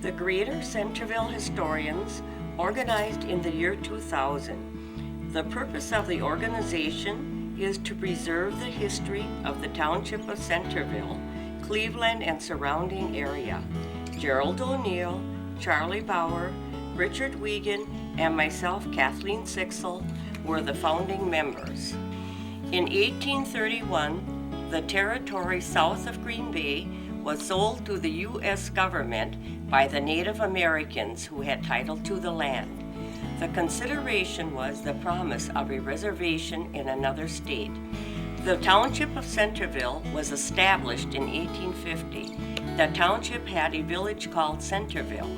The Greater Centerville Historians organized in the year 2000. The purpose of the organization is to preserve the history of the Township of Centerville, Cleveland and surrounding area. Gerald O'Neill, Charlie Bauer, Richard Wiegand, and myself, Kathleen Sixel, were the founding members. In 1831, the territory south of Green Bay was sold to the U.S. government by the Native Americans who had title to the land. The consideration was the promise of a reservation in another state. The Township of Centreville was established in 1850. The township had a village called Centerville.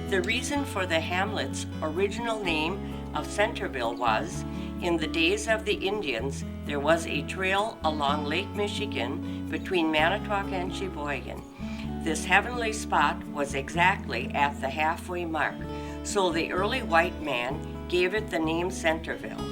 The reason for the hamlet's original name of Centerville was, in the days of the Indians, there was a trail along Lake Michigan between Manitowoc and Sheboygan. This heavenly spot was exactly at the halfway mark, so the early white man gave it the name Centerville.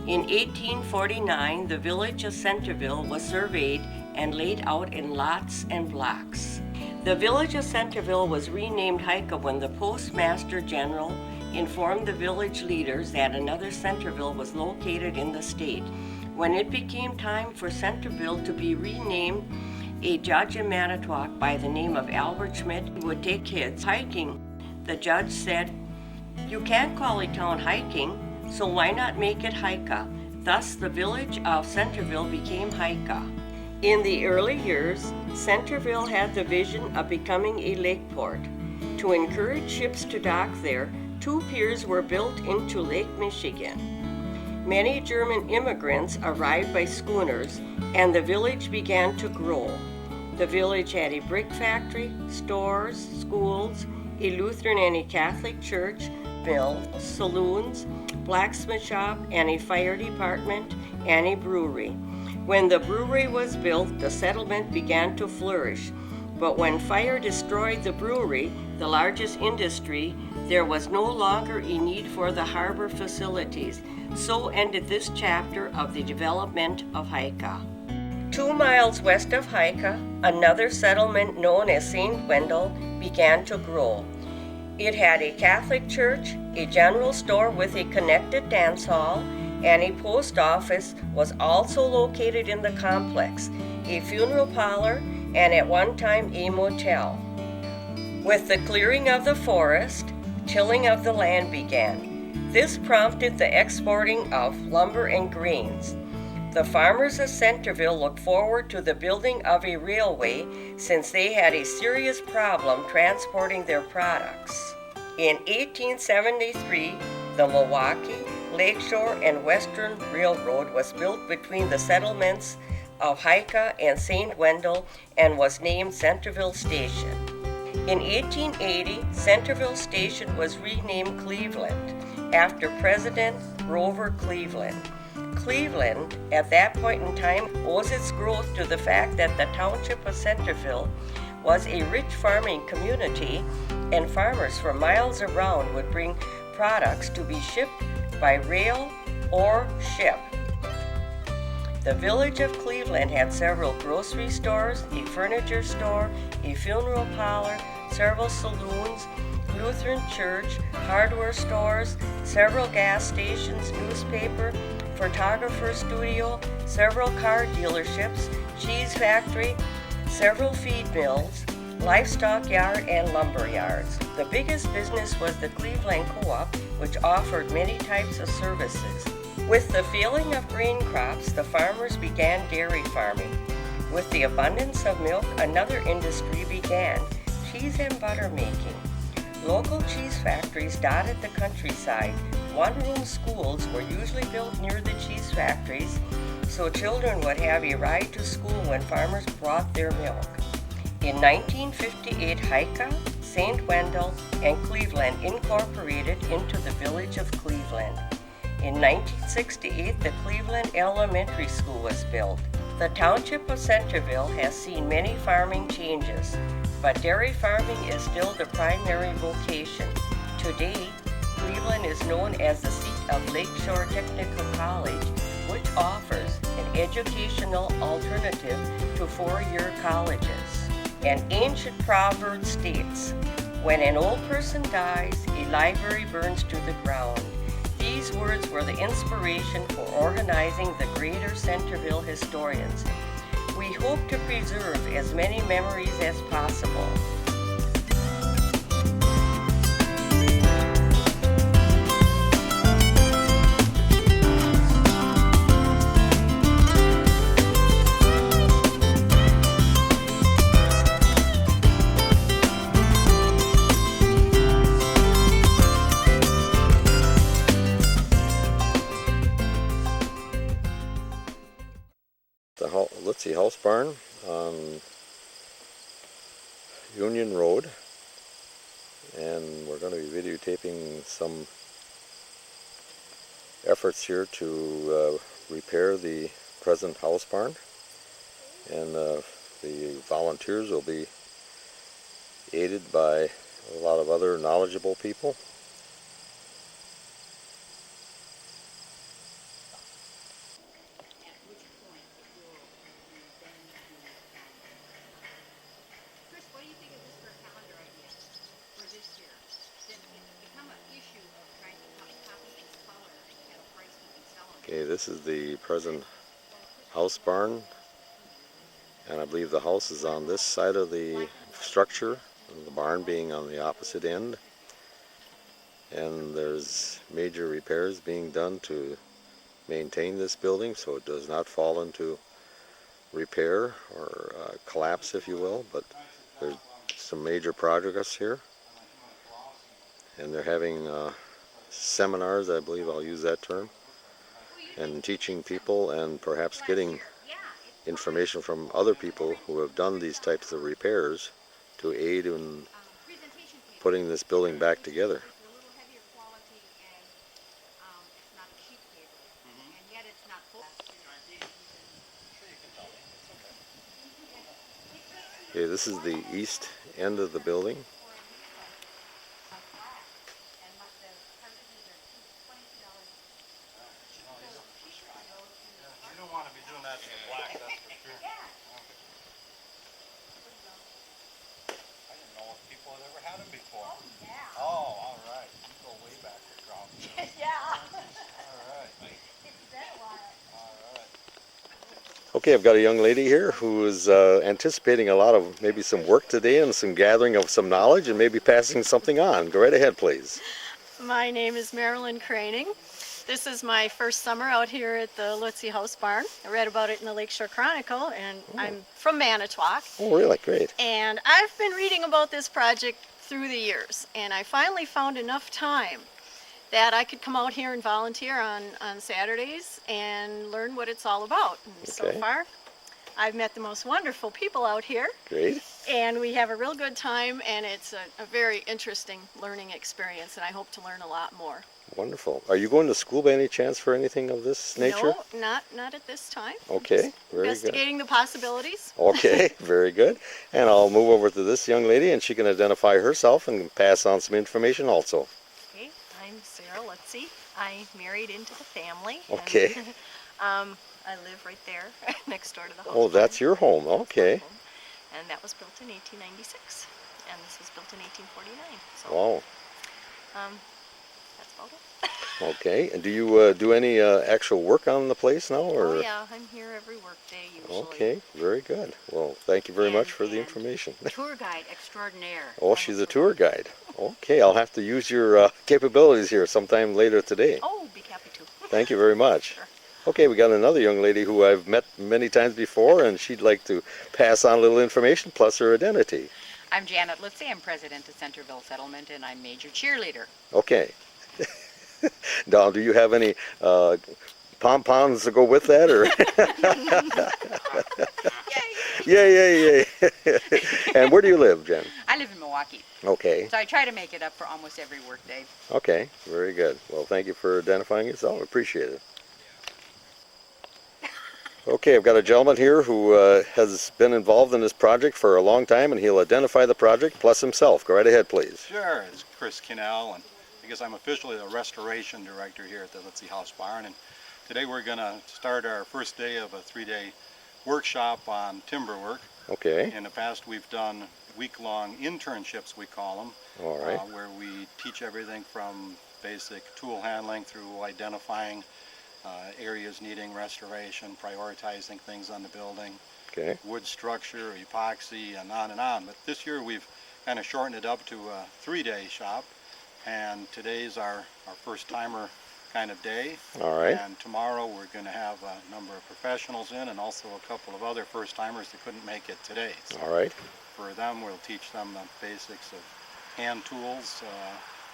In 1849, the village of Centerville was surveyed and laid out in lots and blocks. The village of Centerville was renamed Hika when the Postmaster General informed the village leaders that another Centerville was located in the state. When it became time for Centerville to be renamed, a judge in Manitowoc by the name of Albert Schmidt would take kids hiking. The judge said, "You can't call a town hiking, so why not make it Hika?" Thus, the village of Centerville became Hika. In the early years, Centerville had the vision of becoming a lake port. To encourage ships to dock there, 2 piers were built into Lake Michigan. Many German immigrants arrived by schooners, and the village began to grow. The village had a brick factory, stores, schools, a Lutheran and a Catholic church, mill, saloons, blacksmith shop, and a fire department, and a brewery. When the brewery was built, the settlement began to flourish. But when fire destroyed the brewery, the largest industry, there was no longer a need for the harbor facilities. So ended this chapter of the development of Hika. 2 miles west of Hika, another settlement known as St. Wendel began to grow. It had a Catholic church, a general store with a connected dance hall, and a post office was also located in the complex, a funeral parlor, and at one time a motel. With the clearing of the forest, tilling of the land began. This prompted the exporting of lumber and grains. The farmers of Centerville looked forward to the building of a railway since they had a serious problem transporting their products. In 1873, the Milwaukee, Lakeshore, and Western Railroad was built between the settlements of Hika and St. Wendel and was named Centerville Station. In 1880, Centerville Station was renamed Cleveland after President Grover Cleveland. Cleveland, at that point in time, owes its growth to the fact that the Township of Centerville was a rich farming community, and farmers from miles around would bring products to be shipped by rail or ship. The village of Cleveland had several grocery stores, a furniture store, a funeral parlor, several saloons, Lutheran church, hardware stores, several gas stations, newspaper, photographer studio, several car dealerships, cheese factory, several feed mills, livestock yard, and lumber yards. The biggest business was the Cleveland Co-op, which offered many types of services. With the failing of grain crops, the farmers began dairy farming. With the abundance of milk, another industry began, cheese and butter making. Local cheese factories dotted the countryside. One-room schools were usually built near the cheese factories, so children would have a ride to school when farmers brought their milk. In 1958, Hika, St. Wendel, and Cleveland incorporated into the village of Cleveland. In 1968, the Cleveland Elementary School was built. The Township of Centreville has seen many farming changes, but dairy farming is still the primary vocation. Today, Cleveland is known as the seat of Lakeshore Technical College, which offers an educational alternative to 4-year colleges. An ancient proverb states, When an old person dies, a library burns to the ground. These words were the inspiration for organizing the Greater Centerville Historians. We hope to preserve as many memories as possible. The Lutze Housebarn on Union Road, and we're going to be videotaping some efforts here to repair the present house barn, and the volunteers will be aided by a lot of other knowledgeable people. Okay, this is the present house barn, and I believe the house is on this side of the structure, and the barn being on the opposite end. And there's major repairs being done to maintain this building so it does not fall into repair or collapse, if you will. But there's some major progress here, and they're having seminars, I believe I'll use that term, and teaching people and perhaps getting information from other people who have done these types of repairs to aid in putting this building back together. Okay, this is the east end of the building. Okay, I've got a young lady here who is anticipating a lot of maybe some work today and some gathering of some knowledge and maybe passing something on. Go right ahead, please. My name is Marilyn Craning. This is my first summer out here at the Lutze Housebarn. I read about it in the Lakeshore Chronicle, and I'm from Manitowoc. Oh, really? Great. And I've been reading about this project through the years, and I finally found enough time that I could come out here and volunteer on Saturdays and learn what it's all about. And so far, I've met the most wonderful people out here. Great. And we have a real good time, and it's a very interesting learning experience, and I hope to learn a lot more. Wonderful. Are you going to school by any chance for anything of this nature? No, not at this time. Okay, very good. Investigating the possibilities. Okay, very good. And I'll move over to this young lady, and she can identify herself and pass on some information also. Okay, I'm Sarah Lutze. I married into the family. Okay. And, I live right there next door to the house. Oh, that's your home. Okay. And that was built in 1896, and this was built in 1849. So, Wow. that's about it. Okay. And do you do any actual work on the place now, or? Oh yeah, I'm here every work day usually. Okay, very good. Well, thank you very much for the information. Tour guide extraordinaire. Oh, she's a tour guide. Okay, I'll have to use your capabilities here sometime later today. Oh, be happy to. Thank you very much. Sure. Okay, we got another young lady who I've met many times before, and she'd like to pass on a little information plus her identity. I'm Janet Lutze. I'm president of Centerville Settlement, and I'm major cheerleader. Okay. Now, do you have any pom-poms to go with that, or? Yay! And where do you live, Jen? I live in Milwaukee, Okay. so I try to make it up for almost every work day. Okay, very good. Well, thank you for identifying yourself. Appreciate it. Okay, I've got a gentleman here who has been involved in this project for a long time, and he'll identify the project plus himself. Go right ahead, please. Sure, it's Chris Kinnell, and I guess I'm officially the restoration director here at the Lutze Housebarn. And today we're going to start our first day of a 3-day workshop on timber work. Okay. In the past, we've done week-long internships, we call them, All right. where we teach everything from basic tool handling through identifying areas needing restoration, prioritizing things on the building, Okay. wood structure, epoxy, and on and on. But this year we've kind of shortened it up to a 3-day shop, and today's our first timer kind of day. All right. And tomorrow we're going to have a number of professionals in and also a couple of other first timers that couldn't make it today. So All right. for them we'll teach them the basics of hand tools,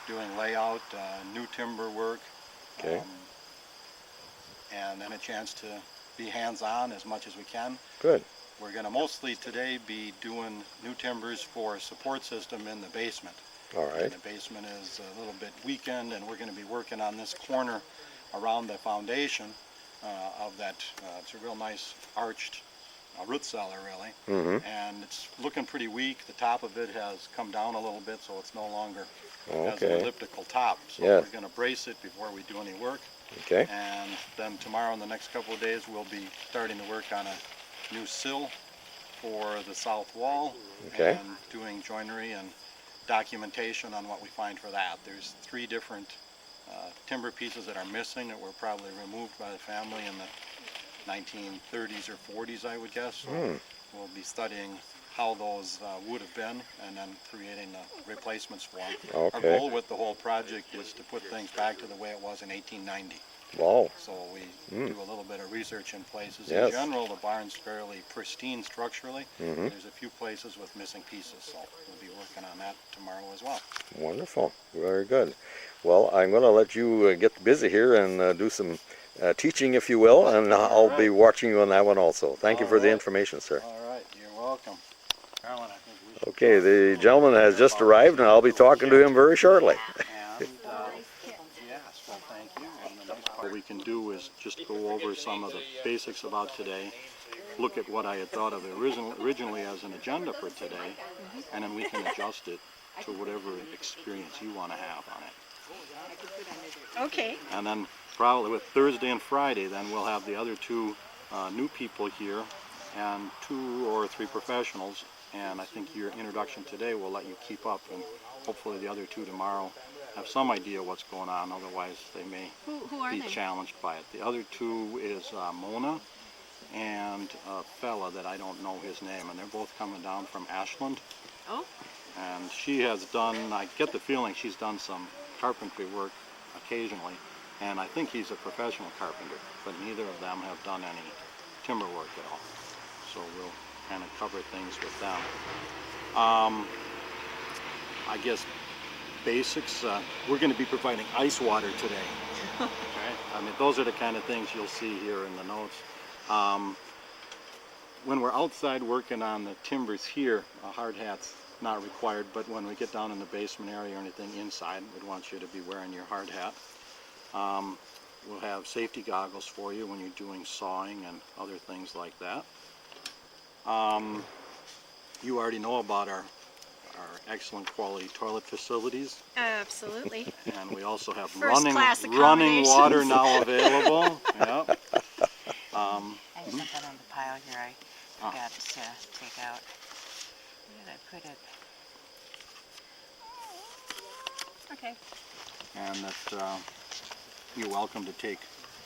doing layout, new timber work, Okay. and then a chance to be hands-on as much as we can. Good. We're going to mostly today be doing new timbers for support system in the basement. All right. And the basement is a little bit weakened, and we're going to be working on this corner around the foundation of that. It's a real nice arched root cellar, really. Mm-hmm. And it's looking pretty weak. The top of it has come down a little bit, so it's no longer has an Okay. elliptical top. So Yes. we're going to brace it before we do any work. Okay. And then tomorrow and the next couple of days we'll be starting to work on a new sill for the south wall. Okay. And doing joinery and documentation on what we find for that. There's 3 different timber pieces that are missing that were probably removed by the family in the 1930s or 40s, I would guess. So we'll be studying how those would have been and then creating replacements for them. Okay. Our goal with the whole project is to put things back to the way it was in 1890. Wow. So we do a little bit of research in places. Yes. In general, the barn's fairly pristine structurally. Mhm. There's a few places with missing pieces, so we'll be working on that tomorrow as well. Wonderful. Very good. Well, I'm going to let you get busy here and do some teaching, if you will, and I'll be watching you on that one also. Thank you for the information, sir. All right, you're welcome. Marilyn, I think we should Okay, the gentleman has just arrived, and I'll be talking to him very shortly. And, yes, well, thank you. And the next part what we can do is just go over some of the basics about today, look at what I had thought of originally as an agenda for today, and then we can adjust it to whatever experience you want to have on it. Okay. And then probably with Thursday and Friday, then we'll have the other 2 new people here and 2 or 3 professionals. And I think your introduction today will let you keep up, and hopefully the other 2 tomorrow have some idea what's going on. Otherwise, they may Who are be they? challenged by it. The other 2 is Mona and a fella that I don't know his name, and they're both coming down from Ashland. Oh. And she has done, I get the feeling she's done some carpentry work occasionally, and I think he's a professional carpenter, but neither of them have done any timber work at all. So we'll kind of cover things with them. I guess basics, we're going to be providing ice water today. Okay? I mean, those are the kind of things you'll see here in the notes. When we're outside working on the timbers here, a hard hat's not required, but when we get down in the basement area or anything inside, we'd want you to be wearing your hard hat. We'll have safety goggles for you when you're doing sawing and other things like that. You already know about our excellent quality toilet facilities, Absolutely. and we also have First-class running water accommodations. now available. Yep. I have something on the pile here I forgot to take out. Where did I put it? Okay. And that you're welcome to take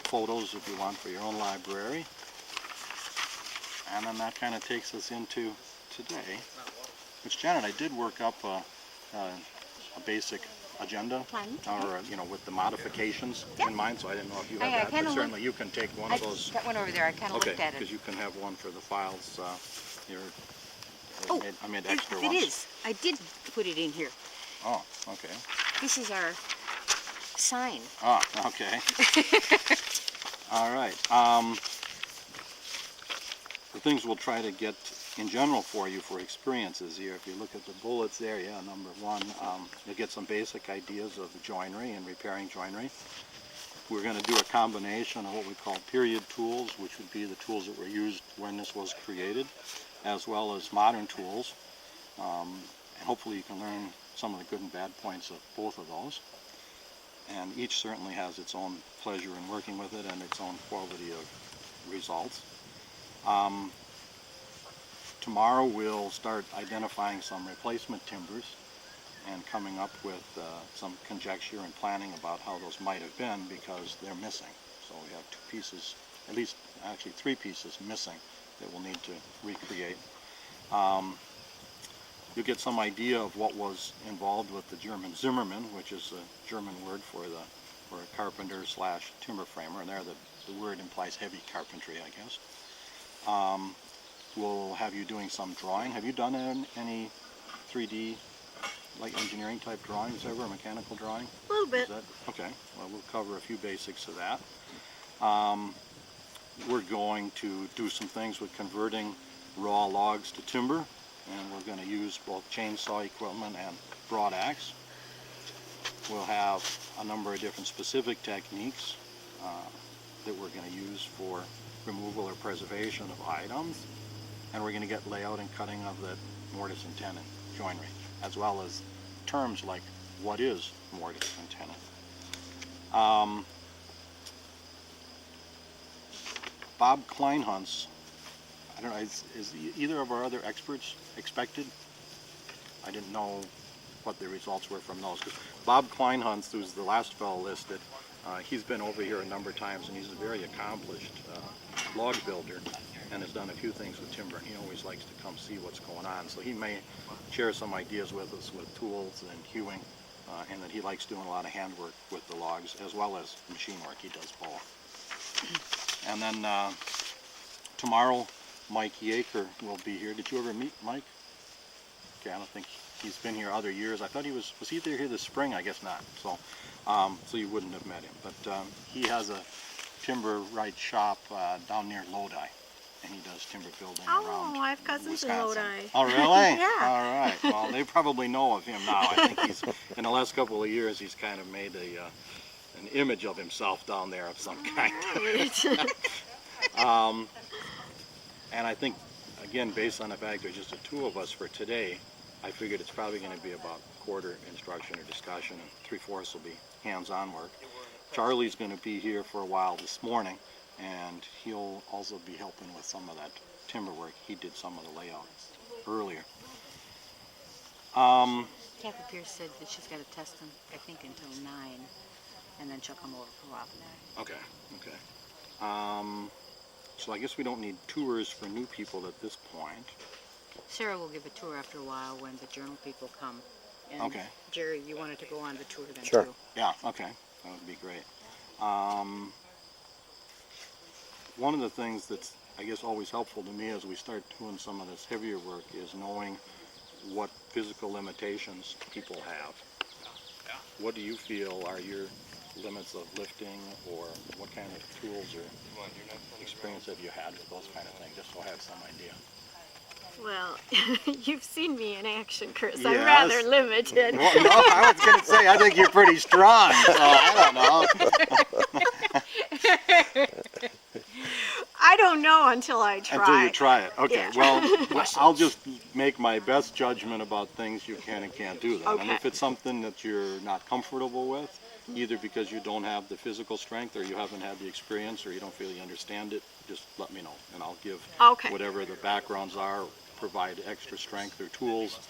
photos if you want for your own library. And then that kind of takes us into today, which Janet, I did work up a basic agenda, or with the modifications in mind. So I didn't know if you I had that, but kinda certainly you can take one I of those. got one over there. I kind of Okay, looked at because it. you can have one for the files. Oh, I made extra it ones. is. I did put it in here. Oh, okay. This is our sign. Ah, okay. All right. The things we'll try to get in general for you for experiences here. If you look at the bullets there, yeah, number 1, you'll get some basic ideas of the joinery and repairing joinery. We're going to do a combination of what we call period tools, which would be the tools that were used when this was created, as well as modern tools. And hopefully you can learn some of the good and bad points of both of those. And each certainly has its own pleasure in working with it and its own quality of results. Tomorrow we'll start identifying some replacement timbers, and coming up with some conjecture and planning about how those might have been, because they're missing. So we have two pieces, at least actually three pieces missing that we'll need to recreate. You'll get some idea of what was involved with the German Zimmermann, which is a German word for a carpenter slash timber framer, and there the word implies heavy carpentry, I guess. We'll have you doing some drawing. Have you done any 3D, like engineering type drawings ever, mechanical drawing? A little bit. Okay, well, we'll cover a few basics of that. We're going to do some things with converting raw logs to timber, and we're going to use both chainsaw equipment and broad axe. We'll have a number of different specific techniques that we're going to use for removal or preservation of items, and we're going to get layout and cutting of the mortise and tenon joinery, as well as terms like what is mortise and tenon. Bob Kleinhunt's, I don't know, is either of our other experts expected? I didn't know what the results were from those. 'Cause Bob Kleinhunt's, who's the last fellow listed, he's been over here a number of times, and he's a very accomplished log builder and has done a few things with timber. He always likes to come see what's going on, so he may share some ideas with us with tools and hewing, and that he likes doing a lot of handwork with the logs as well as machine work. He does both. And then tomorrow, Mike Yeaker will be here. Did you ever meet Mike? Okay, I don't think he's been here other years. I thought he was he here this spring? I guess not. So, so you wouldn't have met him. But he has a timber right shop down near Lodi, and he does timber building around I have cousins Wisconsin. in Lodi. Oh, really? Yeah. All right. Well, they probably know of him now. I think he's in the last couple of years he's kind of made an image of himself down there of some kind. And I think, again, based on the fact there's just the two of us for today, I figured it's probably going to be about quarter instruction or discussion, and 3/4 will be hands-on work. Charlie's going to be here for a while this morning, and he'll also be helping with some of that timber work. He did some of the layout earlier. Kathy Pierce said that she's got to test them, I think, until 9, and then she'll come over for a while. Okay, okay. So I guess we don't need tours for new people at this point. Sarah will give a tour after a while when the journal people come. And Okay. Jerry, you wanted to go on the tour then Sure. too. Yeah, okay, that would be great. One of the things that's, I guess, always helpful to me as we start doing some of this heavier work is knowing what physical limitations people have. What do you feel are your limits of lifting, or what kind of tools or experience have you had with those kind of things, just so I have some idea? Well, you've seen me in action, Chris. Yes. I'm rather limited. Well, no, I was going to say, I think you're pretty strong, so I don't know. I don't know until I try. Until you try it. Okay, Yeah. well, I'll just make my best judgment about things you can and can't do then. And Okay. if it's something that you're not comfortable with, either because you don't have the physical strength, or you haven't had the experience, or you don't feel you understand it, just let me know, and I'll give Okay. whatever the backgrounds are, provide extra strength or tools,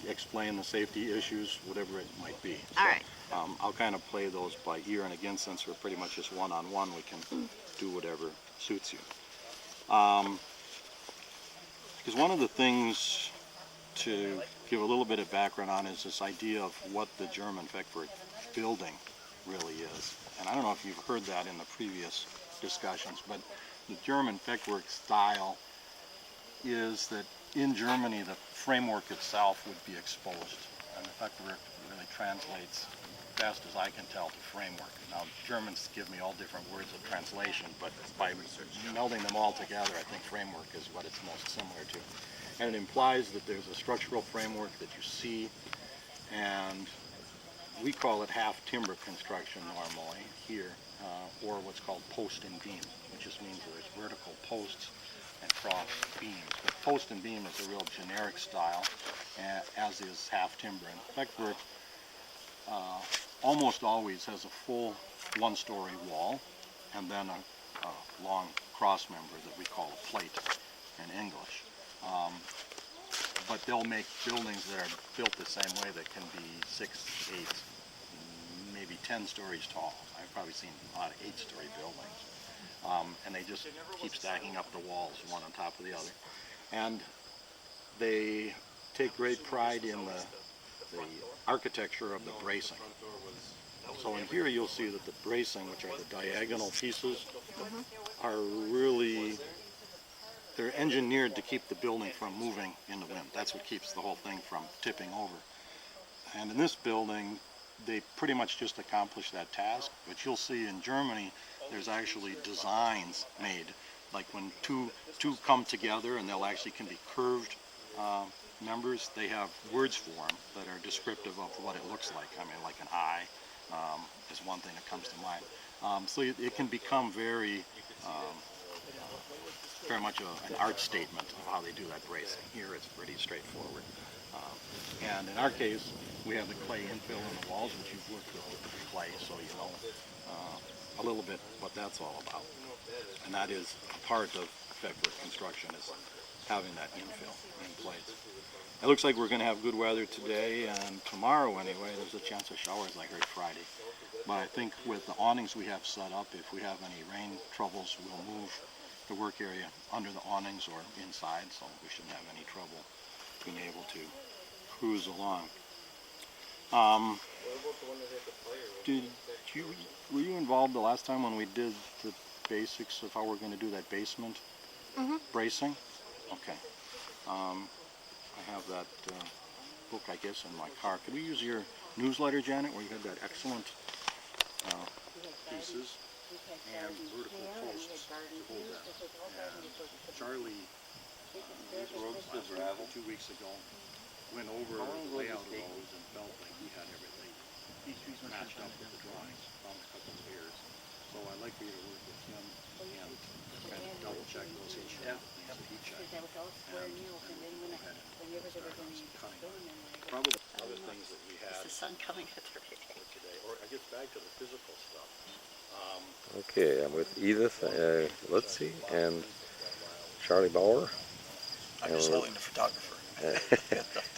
explain the safety issues, whatever it might be. All right. I'll kind of play those by ear, and again, since we're pretty much just one-on-one, we can do whatever suits you. Because one of the things to give a little bit of background on is this idea of what the German Fechtwerk building really is. And I don't know if you've heard that in the previous discussions, but the German Fechtwerk style is that in Germany the framework itself would be exposed, and the Fechtwerk really translates, best as I can tell, to framework. Now, Germans give me all different words of translation, but by melding them all together, I think framework is what it's most similar to. And it implies that there's a structural framework that you see, and we call it half timber construction normally here, or what's called post and beam, which just means that there's vertical posts and cross beams. But post and beam is a real generic style, as is half timber. And Fechtwerk almost always has a full one-story wall, and then a long cross member that we call a plate in English. but they'll make buildings that are built the same way that can be 6, 8, maybe 10 stories tall. I've probably seen a lot of 8-story buildings. And they just keep stacking up the walls one on top of the other. And they take great pride in the architecture of the bracing. So in here you'll see that the bracing, which are the diagonal pieces, are really, they're engineered to keep the building from moving in the wind. That's what keeps the whole thing from tipping over. And in this building, they pretty much just accomplished that task. But you'll see in Germany, there's actually designs made, like when two come together and they'll actually can be curved members, they have words for them that are descriptive of what it looks like. I mean, like an eye is one thing that comes to mind. So it can become very much an art statement of how they do that bracing. Here it's pretty straightforward. And in our case, we have the clay infill in the walls, which you've worked with clay, so you know a little bit what that's all about. And that is a part of effective construction, is having that infill in place. It looks like we're going to have good weather today, and tomorrow anyway, there's a chance of showers like right Friday. But I think with the awnings we have set up, if we have any rain troubles, we'll move the work area under the awnings or inside, so we shouldn't have any trouble being able to cruise along. Were you involved the last time when we did the basics of how we're going to do that basement bracing? Okay. I have that book, I guess, in my car. Could we use your newsletter, Janet, where you have that excellent pieces and vertical posts to hold that? And Charlie, roads to gravel 2 weeks ago, went over the layout of those and felt like he had everything matched up with the drawings, found a couple of errors. So I'd like for you to work with him and kind of double check those things that he checked. And go ahead and start on some cutting. Probably other things that we had Is the sun coming at the right for today, or I guess back to the physical stuff. Okay, I'm with Edith, Lutze, and Charlie Bauer. I'm just holding the photographer.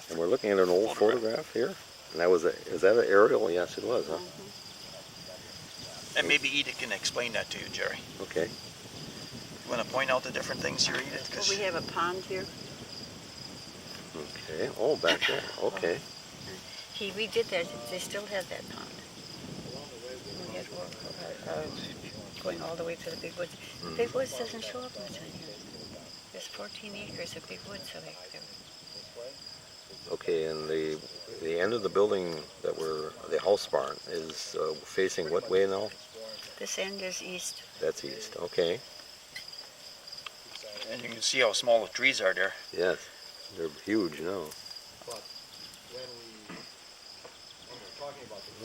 And we're looking at an old photograph here. And that was is that an aerial? Yes, it was, huh? And maybe Edith can explain that to you, Jerry. Okay. You want to point out the different things here, Edith? 'Cause Well, we have a pond here. Okay. Oh, back there. Okay. He redid that. They still have that pond. We had going all the way to the big woods. Big woods doesn't show up much on here. There's 14 acres of big woods back there. Okay, and the end of the building that the house barn is facing what way now? This end is east. That's east. Okay. and you can see how small the trees are there. Yes, they're huge now.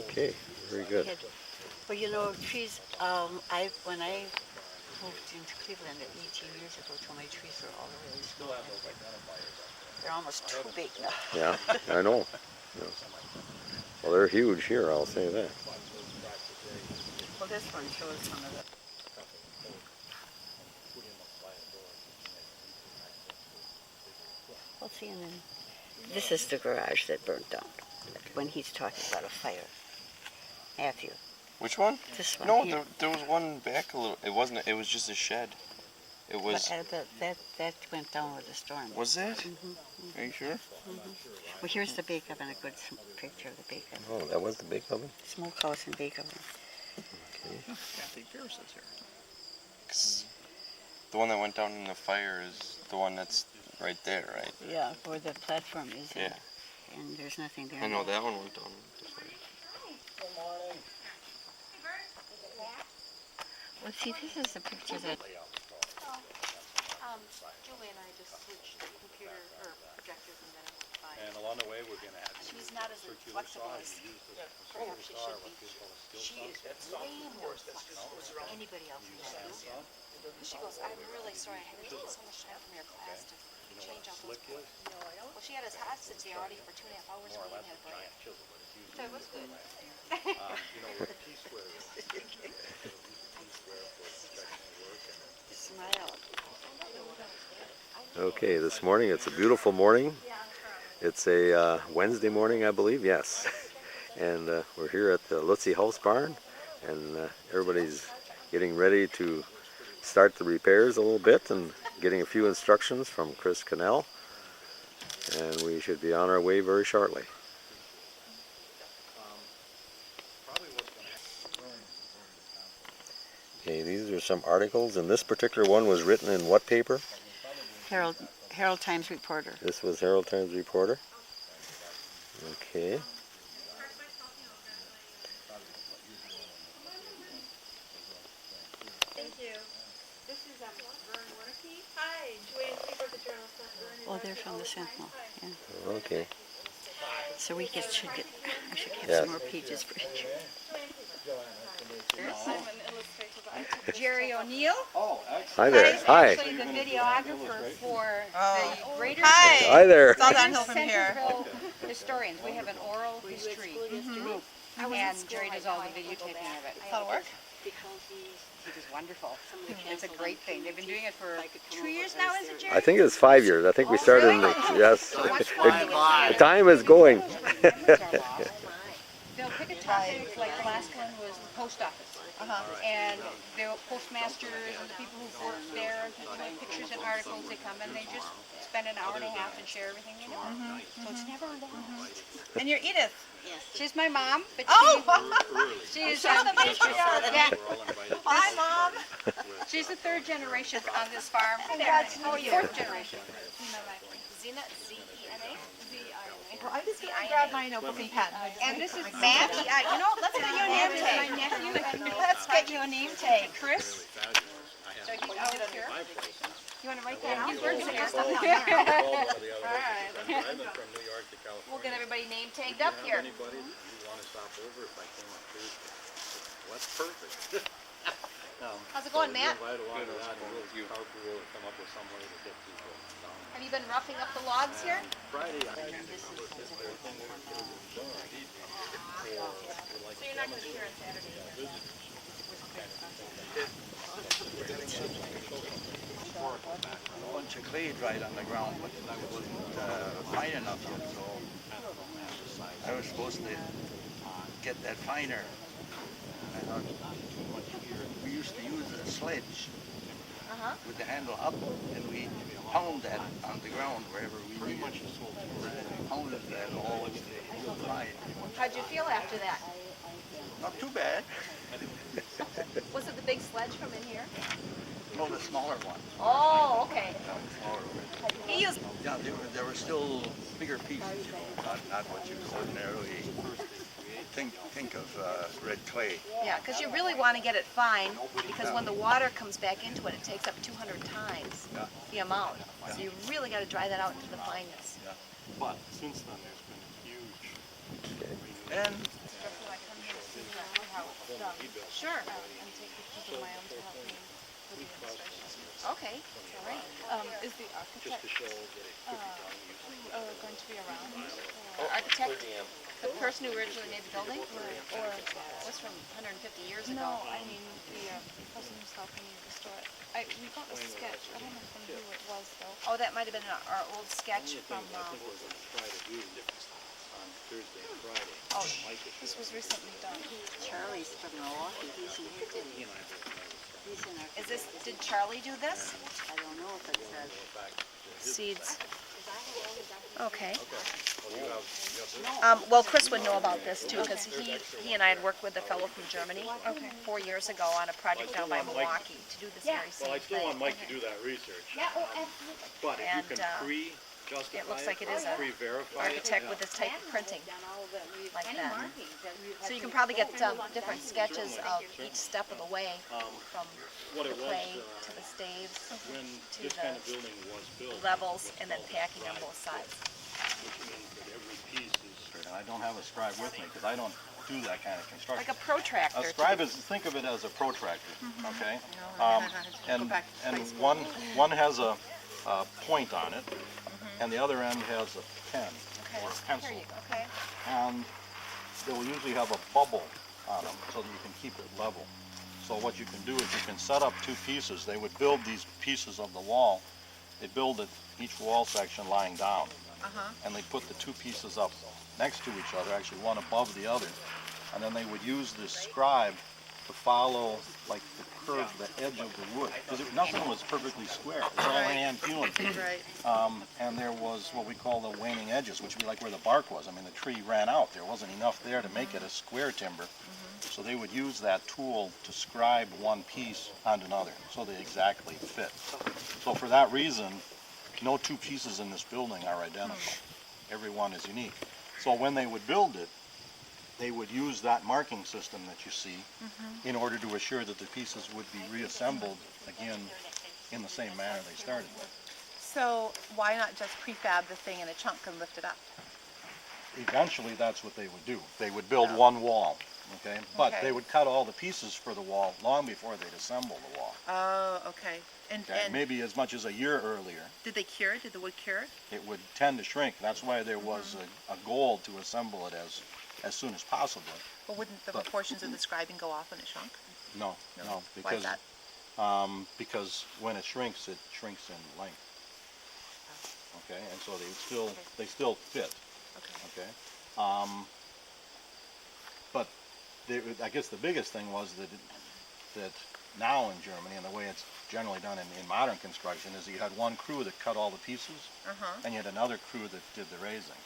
Okay, very good. Well, you know, trees, when I moved into Cleveland 18 years ago, my trees were all really small. They're almost too big now. Yeah, I know. Yeah. Well, they're huge here, I'll say that. Well, this one shows some of the... Well, see, and then this is the garage that burnt down when he's talking about a fire. Matthew. Which one? This one. No, here. there was one back a little. It wasn't. It was just a shed. It was. But, that went down with the storm. Was it? Mm-hmm. Are you sure? Mm-hmm. Well, here's the bake oven, a good picture of the bake oven. Oh, that was the big oven? Smokehouse and bake oven. Okay. Kathy Pierce is here. 'Cause the one that went down in the fire is the one that's right there, right? Yeah, where the platform is. Yeah. And there's nothing there. I know now. that one went down in the fire. Well, see, this is a picture that... Julie and I just switched computer or projectors and then it went fine. And along the way, we're going to have She's not as flexible as perhaps she should be. She is way more flexible than anybody else in that group. She goes, I'm really sorry, I had to take so much time from your class to change out those boards. Well, she had us hostage the Audi for 2.5 hours and we didn't have a break. So it was good. Smile. Okay, this morning, it's a beautiful morning It's a Wednesday morning, I believe, yes. And we're here at the Lutze Housebarn, and everybody's getting ready to start the repairs a little bit and getting a few instructions from Chris Cannell. And we should be on our way very shortly. Okay, these are some articles, and this particular one was written in what paper? Herald Times Reporter. This was Herald Times Reporter. Okay. Thank you. This is Vernon Wernicke. Hi, Joanne Keeper of the Journal Sentinel. Oh, they're from the Sentinel. Yeah. Okay. So we should get. I should have Yes. some more pages for you. Jerry O'Neill. Hi there. He's Hi. actually the videographer for the Greater Hi there. Centerville Historians. We have an oral history group, and Jerry does all the videotaping of it. That'll work. He does wonderful. It's a great thing. They've been doing it for 2 years now, is it, Jerry? I think it's 5 years. I think we started in the, yes. The time is going. They'll pick a topic, like the last one was the post office. And the postmasters and the people who've worked there, and people make pictures and articles, they come and they just spend an hour and a half and share everything they know. So it's never long. And you're Edith. She's my mom, but she's the matriarch. yeah, Hi, Mom. she's the third generation on this farm. How are you? Fourth generation. Zena, Z-E-N-A? Z-I-N-A. Well, I just grabbed my notebook and pen. And this is Matt. You know, let's get you a name tag. My nephew. Let's get you a name tag. Chris. So he's out here. You want to write that down? He's working here. All right. We'll get everybody name tagged up here. How's it going, Matt? Have you been roughing up the logs here? So you're not going to be here on Saturday? A bunch of clay dried on the ground, but I wasn't fine enough yet, so I was supposed to get that finer. I thought, we used to use a sledge with the handle up, and we pound that on the ground wherever we needed. Pounded that all real fine. How'd you feel after that? Not too bad. Was it the big sledge from in here? No, the smaller one. Oh, okay. No, the smaller one. He used. Yeah, there were still bigger pieces, you know, not what you ordinarily think of red clay. Yeah, because you really want to get it fine, because when the water comes back into it, it takes up 200 times the amount. So you really got to dry that out into the fineness. Yeah. But since then, there's been a huge And Sure. And take pictures of my own to help me with the illustration. Okay. All right. Is the architect going to be around? Architect, the person who originally made the building, or was from 150 years ago? No, I mean the person who's helping you restore it. We got a sketch. I don't know from who it was though. Oh, that might have been our old sketch from. Oh, this was recently done. Charlie's from Milwaukee. He's in here today. He's in our. Is this? Did Charlie do this? I don't know if it says. Seeds. Okay. Well, Chris would know about this too, because he and I had worked with a fellow from Germany 4 years ago on a project down by Milwaukee to do this very same thing. Well, I still want Mike to do that research. Yeah, oh, absolutely. But if And, you can pre-justify it looks like it is a pre-verify architect with this type of printing, like that. So you can probably get different sketches of each step of the way, from what the it was clay to the staves, when to this the kind of building was built, levels, and then packing on both sides. which means that every piece is. And I don't have a scribe with me because I don't do that kind of construction. Like a protractor. A scribe is, think of it as a protractor, okay? And one has a point on it, and the other end has a pen or a pencil. Okay. And they will usually have a bubble on them so that you can keep it level. So what you can do is you can set up two pieces. They would build these pieces of the wall. They build it, each wall section lying down. and they put the two pieces up next to each other, actually one above the other, and then they would use this scribe to follow like the curve, the edge of the wood, because nothing was perfectly square. It's all hand hewn. And there was what we call the waning edges, which would be like where the bark was. I mean, the tree ran out. There wasn't enough there to make it a square timber. So they would use that tool to scribe one piece onto another, so they exactly fit. So for that reason, no two pieces in this building are identical. Every one is unique. So when they would build it, they would use that marking system that you see in order to assure that the pieces would be reassembled again in the same manner they started with. So why not just prefab the thing in a chunk and lift it up? Eventually, that's what they would do. They would build one wall, okay? But they would cut all the pieces for the wall long before they'd assemble the wall. Oh, okay. And maybe as much as a year earlier. Did they cure it? Did the wood cure it? It would tend to shrink. That's why there was a goal to assemble it as soon as possible. Well, wouldn't the portions of the scribing go off when it shrunk? No, Why is that? Because when it shrinks in length. Okay, and so they still fit. Okay. But I guess the biggest thing was that now in Germany, and the way it's generally done in modern construction, is you had one crew that cut all the pieces, and you had another crew that did the raising.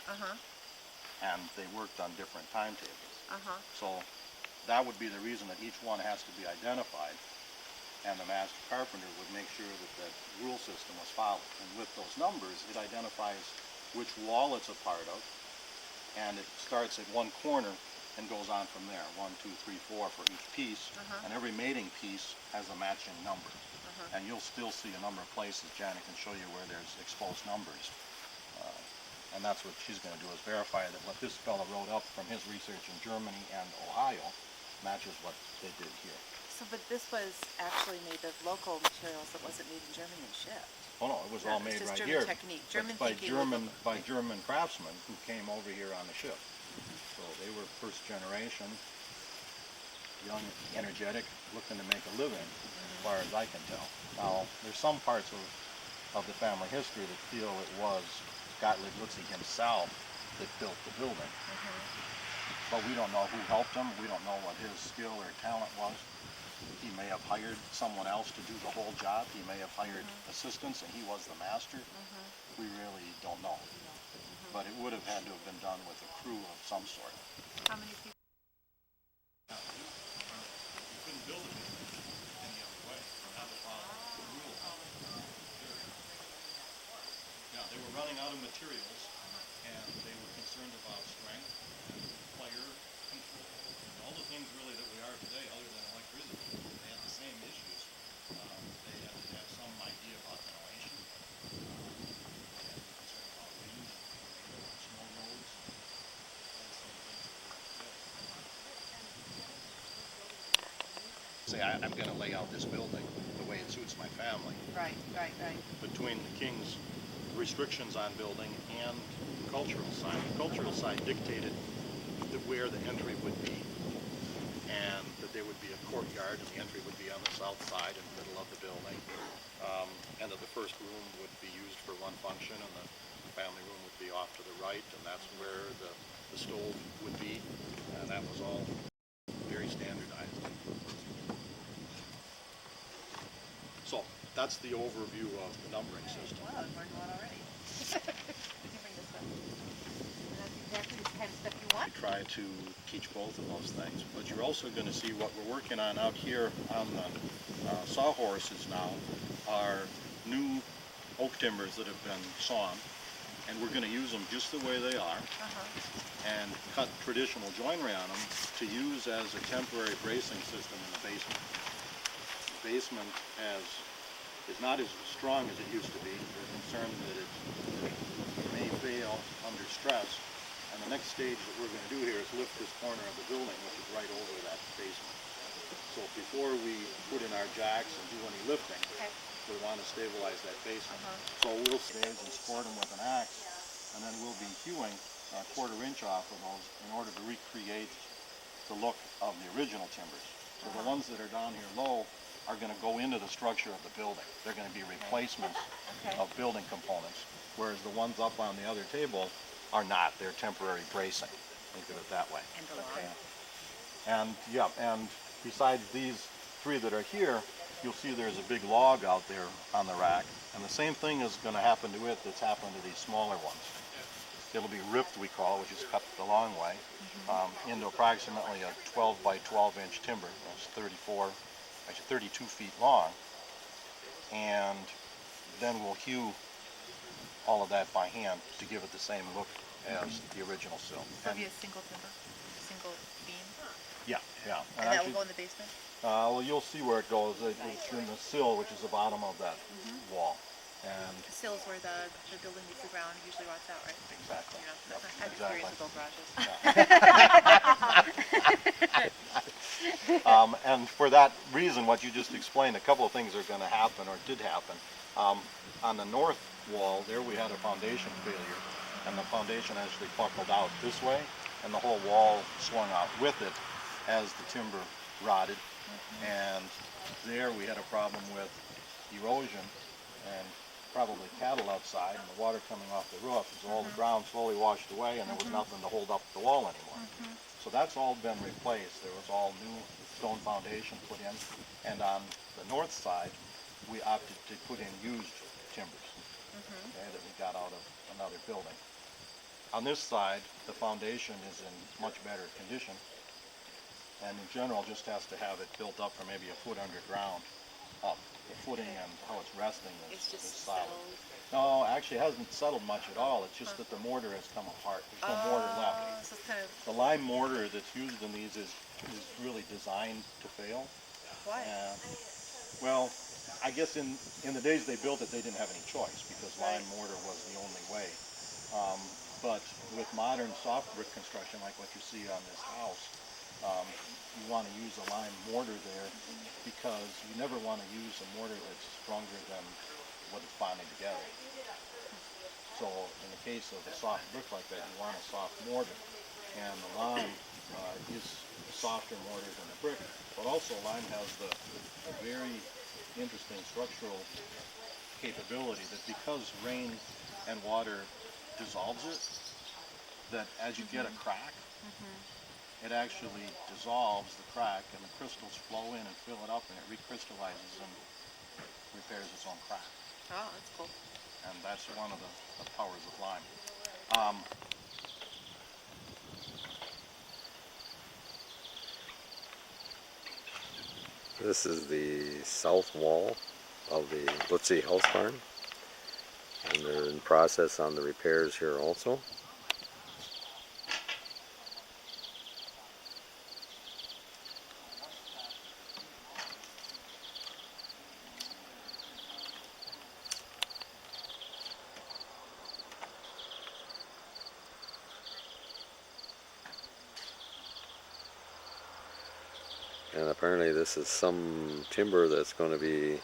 And they worked on different timetables. So that would be the reason that each one has to be identified, and the master carpenter would make sure that the rule system was followed. And with those numbers, it identifies which wall it's a part of, and it starts at one corner and goes on from there. 1, 2, 3, 4 for each piece, and every mating piece has a matching number. And you'll still see a number of places, Janet can show you, where there's exposed numbers. And that's what she's going to do, is verify that what this fellow wrote up from his research in Germany and Ohio matches what they did here. So, but this was actually made of local materials that wasn't made in Germany and shipped. Oh no, it was all made right German here. Technique, by German craftsmen who came over here on the ship. So they were first generation, young, energetic, looking to make a living, as far as I can tell. Now, there's some parts of the family history that feel it was Gottlieb Lutze himself that built the building. But we don't know who helped him. We don't know what his skill or talent was. He may have hired someone else to do the whole job. He may have hired assistants and he was the master. We really don't know. But it would have had to have been done with a crew of some sort. How many people? You couldn't build it any other way. Not to follow the rules. Yeah, they were running out of materials and they were concerned about strength and fire control and all the things really that we are today, other than electricity. They had the same issues. They had to have some idea about ventilation. They had to be concerned about wind and snow roads. All the same things that we have today. Say, I'm going to lay out this building the way it suits my family. Right. Between the king's restrictions on building and the cultural side. The cultural side dictated where the entry would be, and that there would be a courtyard, and the entry would be on the south side in the middle of the building, and that the first room would be used for one function, and the family room would be off to the right, and that's where the stove would be, and that was all very standardized. So that's the overview of the numbering system. Wow, I've learned a lot already. You bring this up. That's exactly the kind of stuff you want. We try to teach both of those things, but you're also going to see what we're working on out here on the sawhorses now are new oak timbers that have been sawn, and we're going to use them just the way they are and cut traditional joinery on them to use as a temporary bracing system in the basement. The basement is not as strong as it used to be. We're concerned that it may fail under stress. And the next stage that we're going to do here is lift this corner of the building, which is right over that basement. So before we put in our jacks and do any lifting, we want to stabilize that basement. So we'll stage and support them with an axe, and then we'll be hewing a 1/4 inch off of those in order to recreate the look of the original timbers. So the ones that are down here low are going to go into the structure of the building. They're going to be replacements of building components. whereas the ones up on the other table are not. They're temporary bracing. Think of it that way. And the log. And yeah, and besides these three that are here, you'll see there's a big log out there on the rack, and the same thing is going to happen to it that's happened to these smaller ones. It'll be ripped, we call it, which is cut the long way, into approximately a 12 by 12 inch timber. That's 32 feet long, and then we'll hew all of that by hand to give it the same look as the original sill. So it'll be a single timber, single beam, Yeah, yeah. and that will go in the basement? Well, you'll see where it goes. It's in the sill, which is the bottom of that wall. And The sills where the building meets the ground usually rots out, right? exactly. You know, that's I'm Exactly. curious about garages. And for that reason, what you just explained, a couple of things are going to happen, or did happen. On the north wall, there we had a foundation failure, and the foundation actually buckled out this way, and the whole wall swung out with it as the timber rotted. And there we had a problem with erosion and probably cattle outside, and the water coming off the roof, so all the ground slowly washed away, and there was nothing to hold up the wall anymore. So that's all been replaced. There was all new stone foundation put in, and on the north side, we opted to put in used timbers okay, that we got out of another building. On this side, the foundation is in much better condition, and in general just has to have it built up for maybe a foot underground up. The footing and how it's resting is solid. No, actually it hasn't settled much at all. It's just that the mortar has come apart. There's no mortar left. So it's kind of, The lime mortar that's used in these is really designed to fail. why? Well, I guess in the days they built it, they didn't have any choice because lime mortar was the only way. But with modern soft brick construction, like what you see on this house, you want to use a lime mortar there because you never want to use a mortar that's stronger than what it's bonding together. So in the case of a soft brick like that, you want a soft mortar. And the lime is a softer mortar than the brick, but also lime has a very interesting structural capability that because rain and water dissolves it, that as you get a crack, it actually dissolves the crack and the crystals flow in and fill it up and it recrystallizes and repairs its own crack. Oh, that's cool. And that's one of the powers of lime. This is the south wall of the Lutze Housebarn, and they're in process on the repairs here also. And apparently this is some timber that's going to be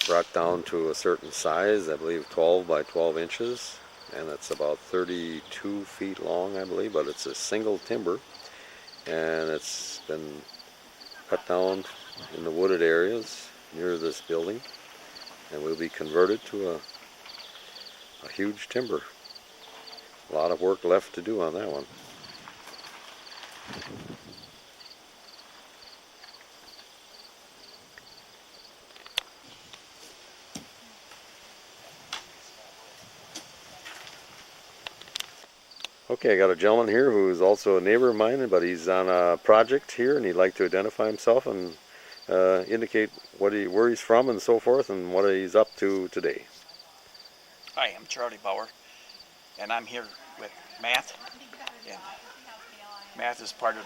brought down to a certain size, I believe 12 by 12 inches, and it's about 32 feet long, I believe, but it's a single timber, and it's been cut down in the wooded areas near this building, and will be converted to a huge timber. A lot of work left to do on that one. Okay, I got a gentleman here who's also a neighbor of mine, but he's on a project here and he'd like to identify himself and indicate where he's from and so forth and what he's up to today. Hi, I'm Charlie Bauer, and I'm here with Matt. And Matt is part of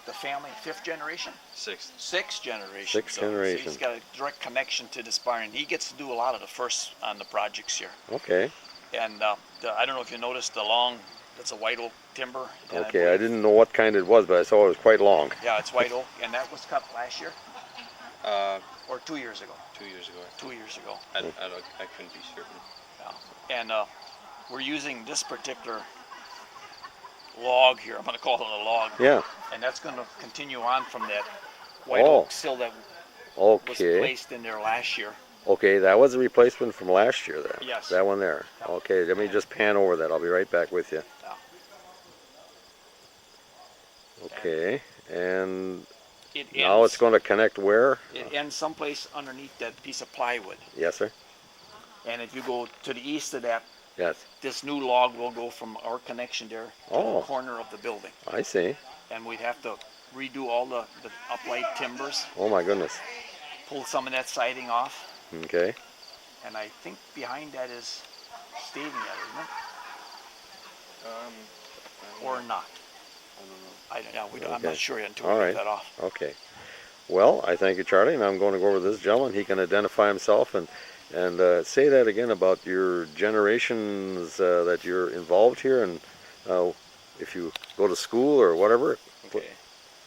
the family, fifth generation? Sixth. Sixth generation. Sixth So generation. he's got a direct connection to this barn. He gets to do a lot of the first on the projects here. Okay. And I don't know if you noticed the long, that's a white oak timber. and Okay, I believe- didn't know what kind it was, but I saw it was quite long. Yeah, it's white oak, and that was cut last year or 2 years ago. 2 years ago. 2 years ago. I couldn't be certain. Yeah. And we're using this particular log here. I'm going to call it a log. Yeah. And that's going to continue on from that white Oh. oak sill that was Okay. placed in there last year. Okay, that was a replacement from last year then? Yes. That one there? Yep. Okay, let me just pan over that. I'll be right back with you. Yeah. Okay, and It now it's ends, going to connect where? it ends someplace underneath that piece of plywood. Yes, sir? And if you go to the east of that, Yes. this new log will go from our connection there to Oh. the corner of the building. I see. And we'd have to redo all the upright timbers, Oh my goodness. pull some of that siding off. Okay. And I think behind that is staging that, isn't it? Or not. I don't know. I'm Okay. not sure yet until All we right. get that off. Okay. Well, I thank you, Charlie, and I'm going to go over to this gentleman. He can identify himself and say that again about your generations that you're involved here, and if you go to school or whatever. Okay.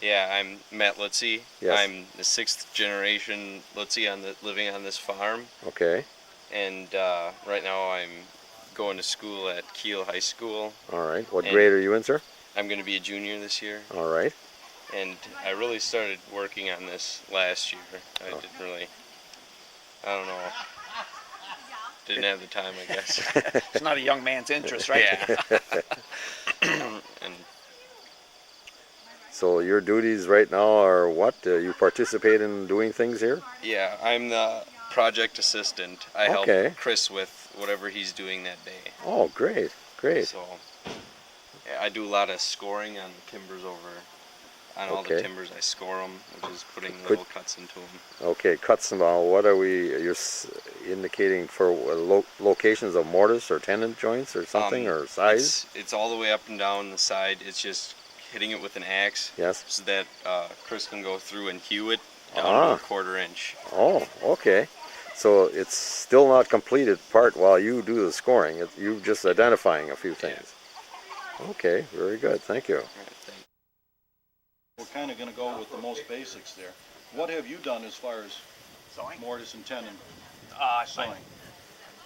Yeah, I'm Matt Lutze. Yes. I'm the 6th generation Lutze living on this farm. Okay. And right now I'm going to school at Kiel High School. All right. What And grade are you in, sir? I'm going to be a junior this year. All right. And I really started working on this last year. I didn't really, I don't know, didn't have the time, I guess. It's not a young man's interest, right? Yeah. And So your duties right now are what? You participate in doing things here? yeah, I'm the project assistant. I Okay. help Chris with whatever he's doing that day. Oh, great. Great. So yeah, I do a lot of scoring on timbers over. On all Okay. the timbers, I score them, which is putting Could- little cuts into them. Okay, cuts them out. What are you're indicating for locations of mortise or tenon joints or something, or size? It's all the way up and down the side. It's just hitting it with an axe. Yes. So that Chris can go through and hew it down to a 1/4 inch. Oh, okay. So it's still not completed part while you do the scoring. You're just identifying a few things. Okay, very good. Thank you. All right, thank you. We're kind of going to go with the most basics there. What have you done as far as Sewing? mortise and tenon Sewing. sewing?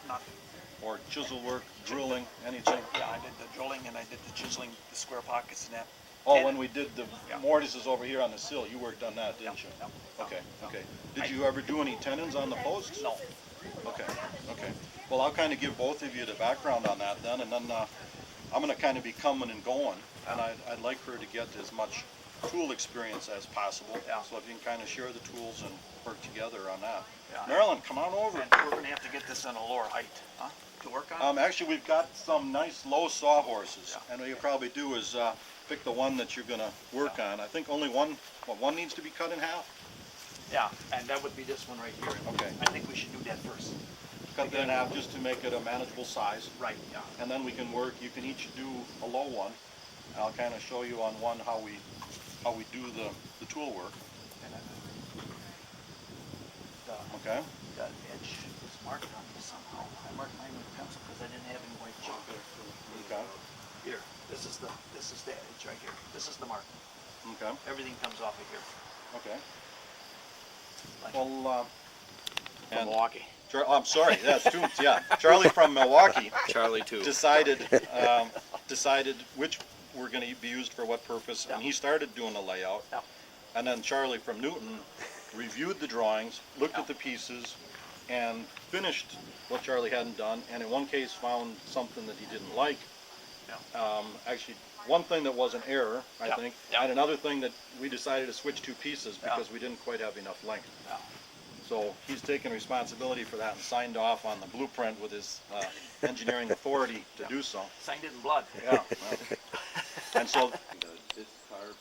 Nothing. Or chisel work, drilling, anything? Yeah, I did the drilling and I did the chiseling, the square pockets and that. Oh, when we did the Yeah. mortises over here on the sill, you worked on that, didn't you? No. Okay, okay. Did you ever do any tenons on the posts? No. Okay, okay. Well, I'll kind of give both of you the background on that then, and then I'm going to kind of be coming and going, and I'd like her to get as much tool experience as possible. Yeah. So if you can kind of share the tools and work together on that. Yeah. Marilyn, come on over. And we're gonna have to get this on a lower height, huh, to work on? Actually, we've got some nice low sawhorses, Yeah. and what you probably do is pick the one that you're going to work on. I think only one needs to be cut in half? Yeah, and that would be this one right here. Okay. I think we should do that first. Cut that in half just to make it a manageable size. Right, yeah. And then we can work, you can each do a low one. I'll kind of show you on one how we do the tool work. And then Okay? the edge was marked on this somehow. I marked mine with pencil because I didn't have any white chalk. Okay. Here, this is the edge right here. This is the mark. Okay. Everything comes off of here. Okay. Like Well, from and Milwaukee. I'm sorry. That's two. Yeah. Charlie from Milwaukee Charlie too. decided which were going to be used for what purpose, and he started doing the layout. Yeah. And then Charlie from Newton reviewed the drawings, looked at the pieces, and finished what Charlie hadn't done, and in one case found something that he didn't like. Yeah. Actually, one thing that was an error, I Yeah. think, Yeah. and another thing that we decided to switch two pieces Yeah. because we didn't quite have enough length. Yeah. So he's taken responsibility for that and signed off on the blueprint with his engineering authority to do so. Signed it in blood. Yeah. Well, and so This tarp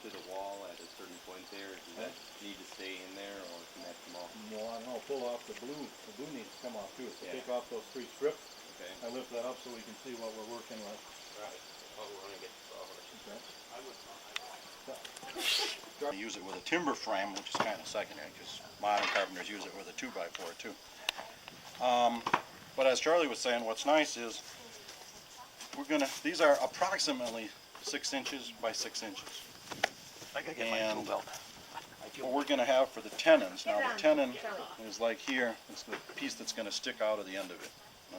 to the wall at a certain point there, does that need to stay in there or can that come off? no, I don't know, pull off the blue. The blue needs to come off too. So Yeah. take off those three strips. Okay. I lift that up so we can see what we're working with. Right. Oh, we're gonna get the sawhorse. Okay. Use it with a timber frame, which is kind of secondary because modern carpenters use it with a 2x4 too. But as Charlie was saying, what's nice is these are approximately 6 inches by 6 inches. I gotta get my tool And belt. what we're going to have for the tenons, now the tenon is like here, it's the piece that's going to stick out of the end of it,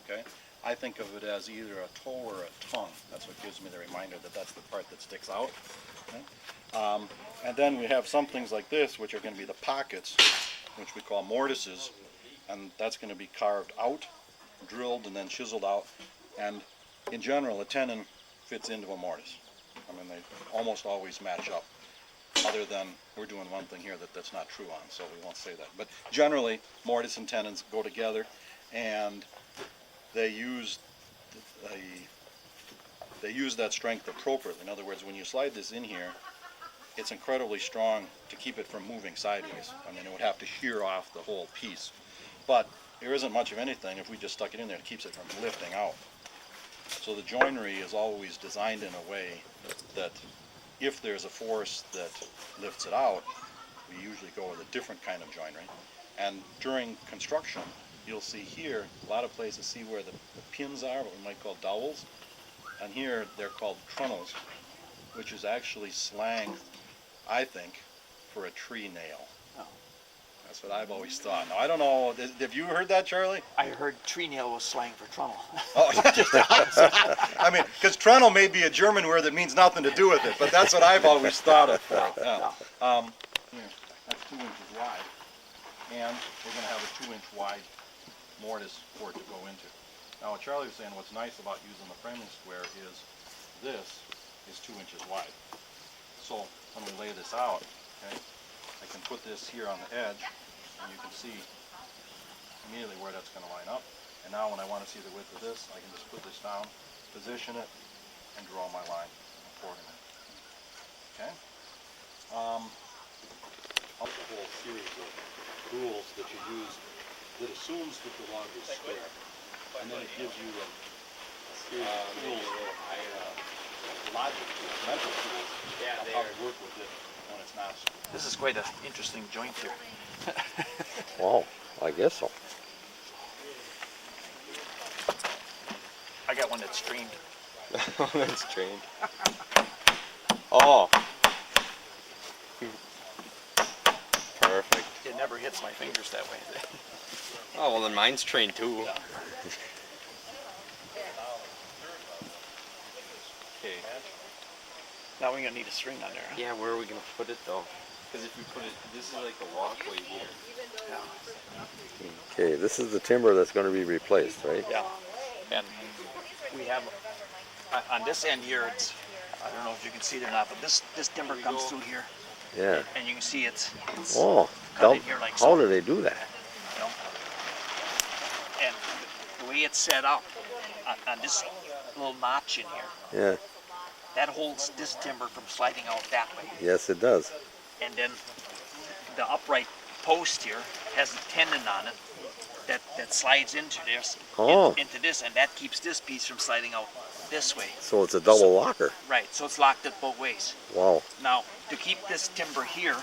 okay? I think of it as either a toe or a tongue. That's what gives me the reminder that that's the part that sticks out. Okay? And then we have some things like this, which are going to be the pockets, which we call mortises. and that's going to be carved out, drilled, and then chiseled out. And in general, a tenon fits into a mortise. I mean, they almost always match up, other than we're doing one thing here that's not true on, so we won't say that. But generally, mortise and tenons go together, and they use that strength appropriately. In other words, when you slide this in here, it's incredibly strong to keep it from moving sideways. I mean, it would have to shear off the whole piece. But there isn't much of anything if we just stuck it in there. It keeps it from lifting out. So the joinery is always designed in a way that if there's a force that lifts it out, we usually go with a different kind of joinery. And during construction, you'll see here, a lot of places see where the pins are, what we might call dowels. And here they're called trunnels, which is actually slang, I think, for a tree nail. Oh. That's what I've always thought. Now, I don't know, have you heard that, Charlie? I heard tree nail was slang for trunnel. Oh, I mean, because trunnel may be a German word that means nothing to do with it, but that's what I've always thought of for it. Yeah. Here, that's 2 inches wide, and we're going to have a 2-inch wide mortise for it to go into. Now, what Charlie was saying, what's nice about using the framing square is this is 2 inches wide. So when we lay this out, okay, I can put this here on the edge, and you can see immediately where that's going to line up. And now when I want to see the width of this, I can just put this down, position it, and draw my line accordingly. Okay? The whole series of rules that you use that assumes that the log is square, and then it gives you a series of tools, logic tools, mental tools, of how to work with it when it's not square. This is quite an interesting joint here. Wow, I guess so. I got one that's streamed. That's trained. Oh. Perfect. It never hits my fingers that way. Oh, well then mine's trained too. Okay. Now we're gonna need a string on there. Huh? Yeah, where are we gonna put it though? Because if we put it, this is like a walkway here. Okay, this is the timber that's going to be replaced, right? Yeah. And we have on this end here. It's, I don't know if you can see it or not, but this timber comes through here, Yeah. and you can see it's Oh, cut in here like so. how do they do that? You know? And the way it's set up on this little notch in here, Yeah. that holds this timber from sliding out that way. Yes, it does. And then the upright post here has a tendon on it that slides into this, Oh. into this, and that keeps this piece from sliding out this way. So it's a double locker. Right, so it's locked at both ways. Wow. Now, to keep this timber here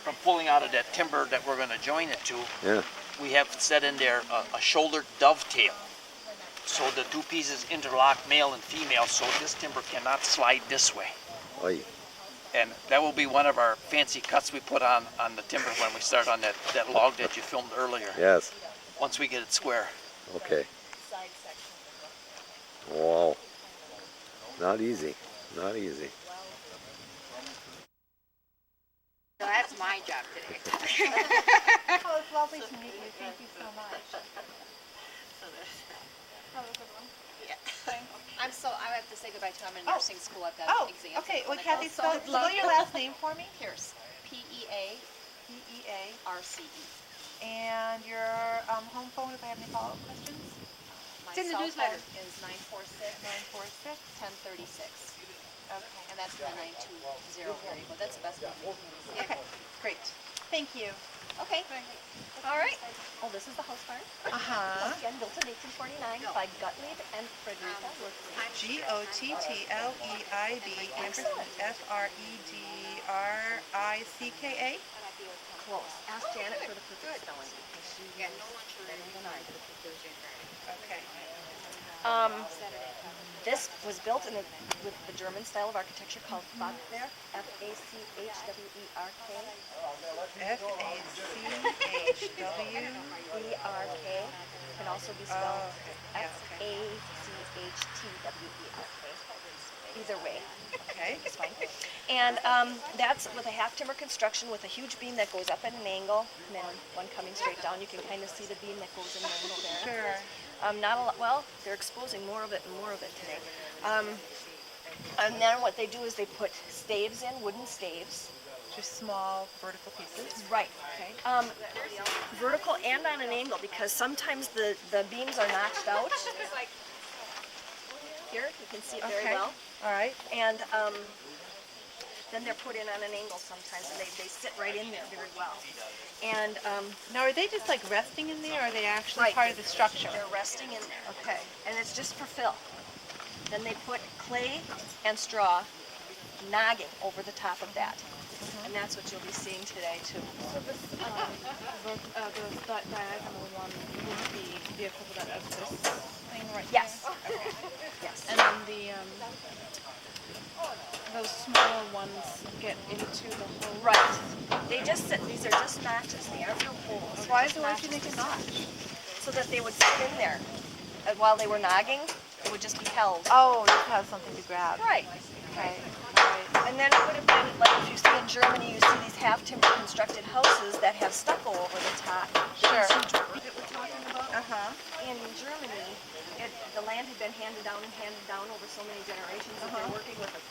from pulling out of that timber that we're going to join it to, Yeah. we have set in there a shoulder dovetail. So the two pieces interlock, male and female, so this timber cannot slide this way. Oy. And that will be one of our fancy cuts we put on the timber when we start on that log that you filmed earlier. Yes. Once we get it square. Okay. Wow. Not easy. Not easy. So that's my job today. Oh, it's lovely to meet you. Thank you so much. Have a good one. Yeah. I have to say goodbye to him in Oh. nursing school. I've got Oh, an exam. okay. Well, clinical, Kathy, so spell I'd love- your last name for me. Pierce. P-E-A-R-C-E. And your home phone if I have any follow-up questions. My It's in the cell newsletter. phone is 946. 946-1036. Okay. And that's the 920 area code. That's the best one. Okay. Great. Thank you. Okay. All right. Oh, this is the house barn. Uh-huh. Again, built in 1849 by Gottlieb and Frederica. Gottleib Fredricka. Close. Ask Janet for the perfect spelling. Yeah, no lunch or Okay. This was built with the German style of architecture called Fachwerk, F-A-C-H-W-E-R-K. F-A-C-H-W. Can also be spelled Oh, okay. Yeah, okay. F-A-C-H-T-W-E-R-K. either way. Okay. It's fine. And that's with a half timber construction with a huge beam that goes up at an angle, and then one coming straight down. You can kind of see the beam that goes in the middle there. Sure. Not a lot. Well, they're exposing more of it and more of it today. And then what they do is they put staves in, wooden staves. Just small vertical pieces. Right. Okay. Vertical and on an angle, because sometimes the beams are notched out. Here, you can see it very Okay. well. All right. And then they're put in on an angle sometimes, and they sit right in there very well. And Now, are they just like resting in there, or are they actually Right. part of the structure? they're resting in there. Okay. And it's just for fill. Then they put clay and straw nogging over the top of that. And that's what you'll be seeing today too. So this, that diagonal one would be the equivalent of this thing right Yes. here? Okay. Yes. And then those smaller ones get into the hole. Right. They just sit, these are just notches, they aren't real holes. Why is it always you make a notch? So that they would sit in there. And while they were nogging, it would just be held. Oh, you have something to grab. Right. Right. And then it would have been, like if you see in Germany, you see these half-timber constructed houses that have stucco over the top. Sure. These huge roof that we're talking about. Uh-huh. In Germany, the land had been handed down over so many generations that they're working with a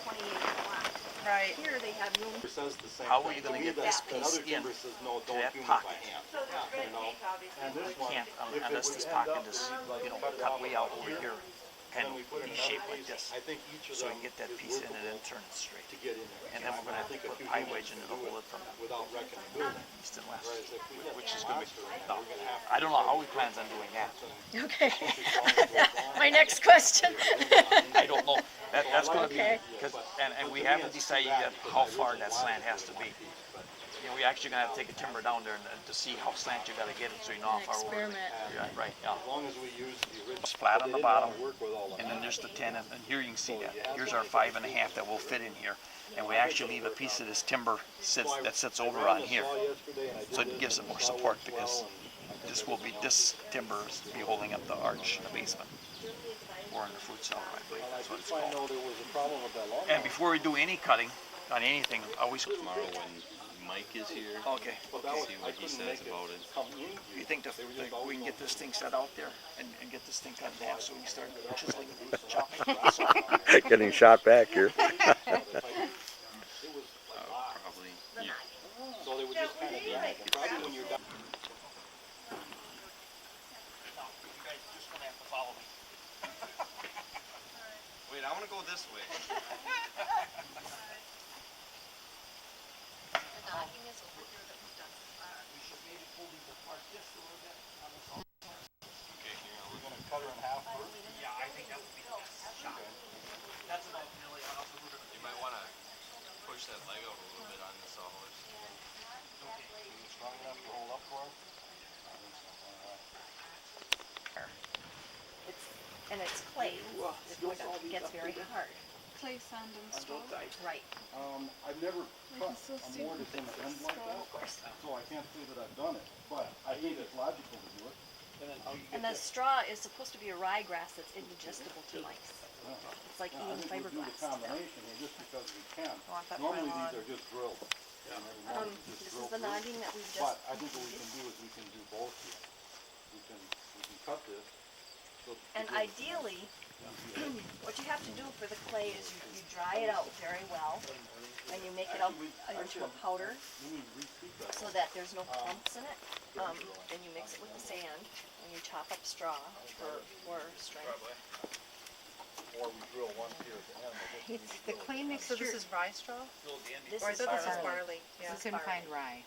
20-acre lot. Right. Here they have room. Says the same How are thing. you gonna To me, get this that piece other in timber says, no, to don't that do it by pocket? hand. You know? And this one, Can't, if it unless would this end pocket up is, like cut way out over here, kind then of we put in V-shaped another like piece, this. I think each of So them we can get that is piece in and then workable turn it straight. to get in there. And then we're gonna have to put pie wedge into the hole at the Without wrecking the building. east and west, Whereas if we get which is gonna be, monster in there, no, we're gonna have to I don't know how he plans on doing that. Okay. My next question. I don't know. That's gonna be, Okay. and we haven't decided yet how far that slant has to be. You know, we actually gonna have to take a timber down there and to see how slant you gotta get it so you know how far over. Experiment. Yeah, right, yeah. As long as we use the original. It's flat on the bottom, Work with all of and that. then there's the 10, and here you can see that. Here's our 5.5 that will fit in here. And we actually leave a piece of this timber that sits over on here. So it gives it more support because this timber is be holding up the arch in the basement. Or in the fruit cellar, I believe that's what it's I called. know there was a problem with that long. And before we do any cutting on anything, always. Tomorrow when Mike is here, Okay. see what he says about it. You think we can get this thing set out there and get this thing cut in half so we can start chiseling and chopping? Getting shot back here. Probably. Yeah. So they would just kind of be, probably when you're done. You guys are just gonna have to follow me. Wait, I want to go this way. We're gonna cut her in half first. Yeah, I think that would be the best shot. That's about nearly how we're gonna. You might want to push that leg out a little bit on the sawhorse. Strong enough to hold up for us? It's clay. It gets very hard. Clay, sand, and straw. Right. I've never cut still a see mortise in the end like that, Of course. so I can't say that I've done it, but I think it's logical to do it. And the straw is supposed to be a ryegrass that's indigestible to mice. It's like Yeah, I eating think we'll do the fiberglass stuff. combination here just because we can. want that Normally pylon. these are just drilled. This is the nogging that we've just. But I think what we can do is we can do both here. We can cut this. so And to get- ideally, what you have to do for the clay is you dry it out very well, and you make it out into a powder so that there's no clumps in it. Then you mix it with the sand, and you chop up straw for strength. Or we drill one here at the end. It's the clay mixture. So this is rye straw? This Or is this is barley. barley? Yeah. This is barley. rye.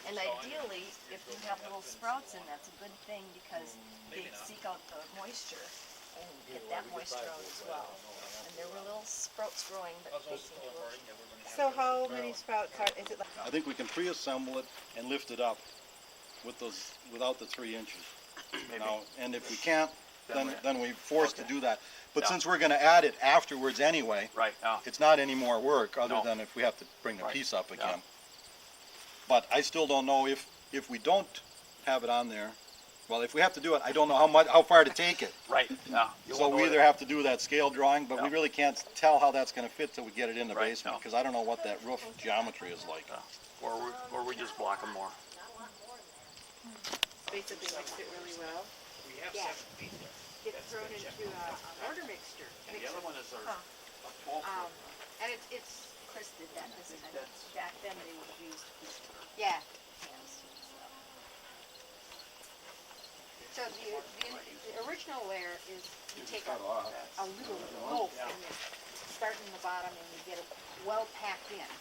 And ideally, if you have little sprouts in, that's a good thing because they seek out the moisture and get that moisture out as well. And there were little sprouts growing, but they seem to have. So how many sprouts are, is it like? I think we can pre-assemble it and lift it up with those, without the 3 inches. Now, and if we can't, then we're forced to do that. But Yeah. since we're gonna add it afterwards anyway, Right, yeah. it's not any more work other No. than if we have to bring the Right. piece up Yeah. again. But I still don't know if we don't have it on there, Well, if we have to do it, I don't know how far to take it. Right, yeah. So we either have to do that scale drawing, but we really can't tell how that's gonna fit till we get it in the Right, basement, no. because I don't know what that roof geometry is like. Or we just block them more. Basically mix it really well. Yeah. Get it thrown into a mortar mixture. And the other one is our And it's Chris did that this time. Back then they would have used yeah. hands. So the original layer is you take a little loaf and you start in the bottom and you get it well packed in.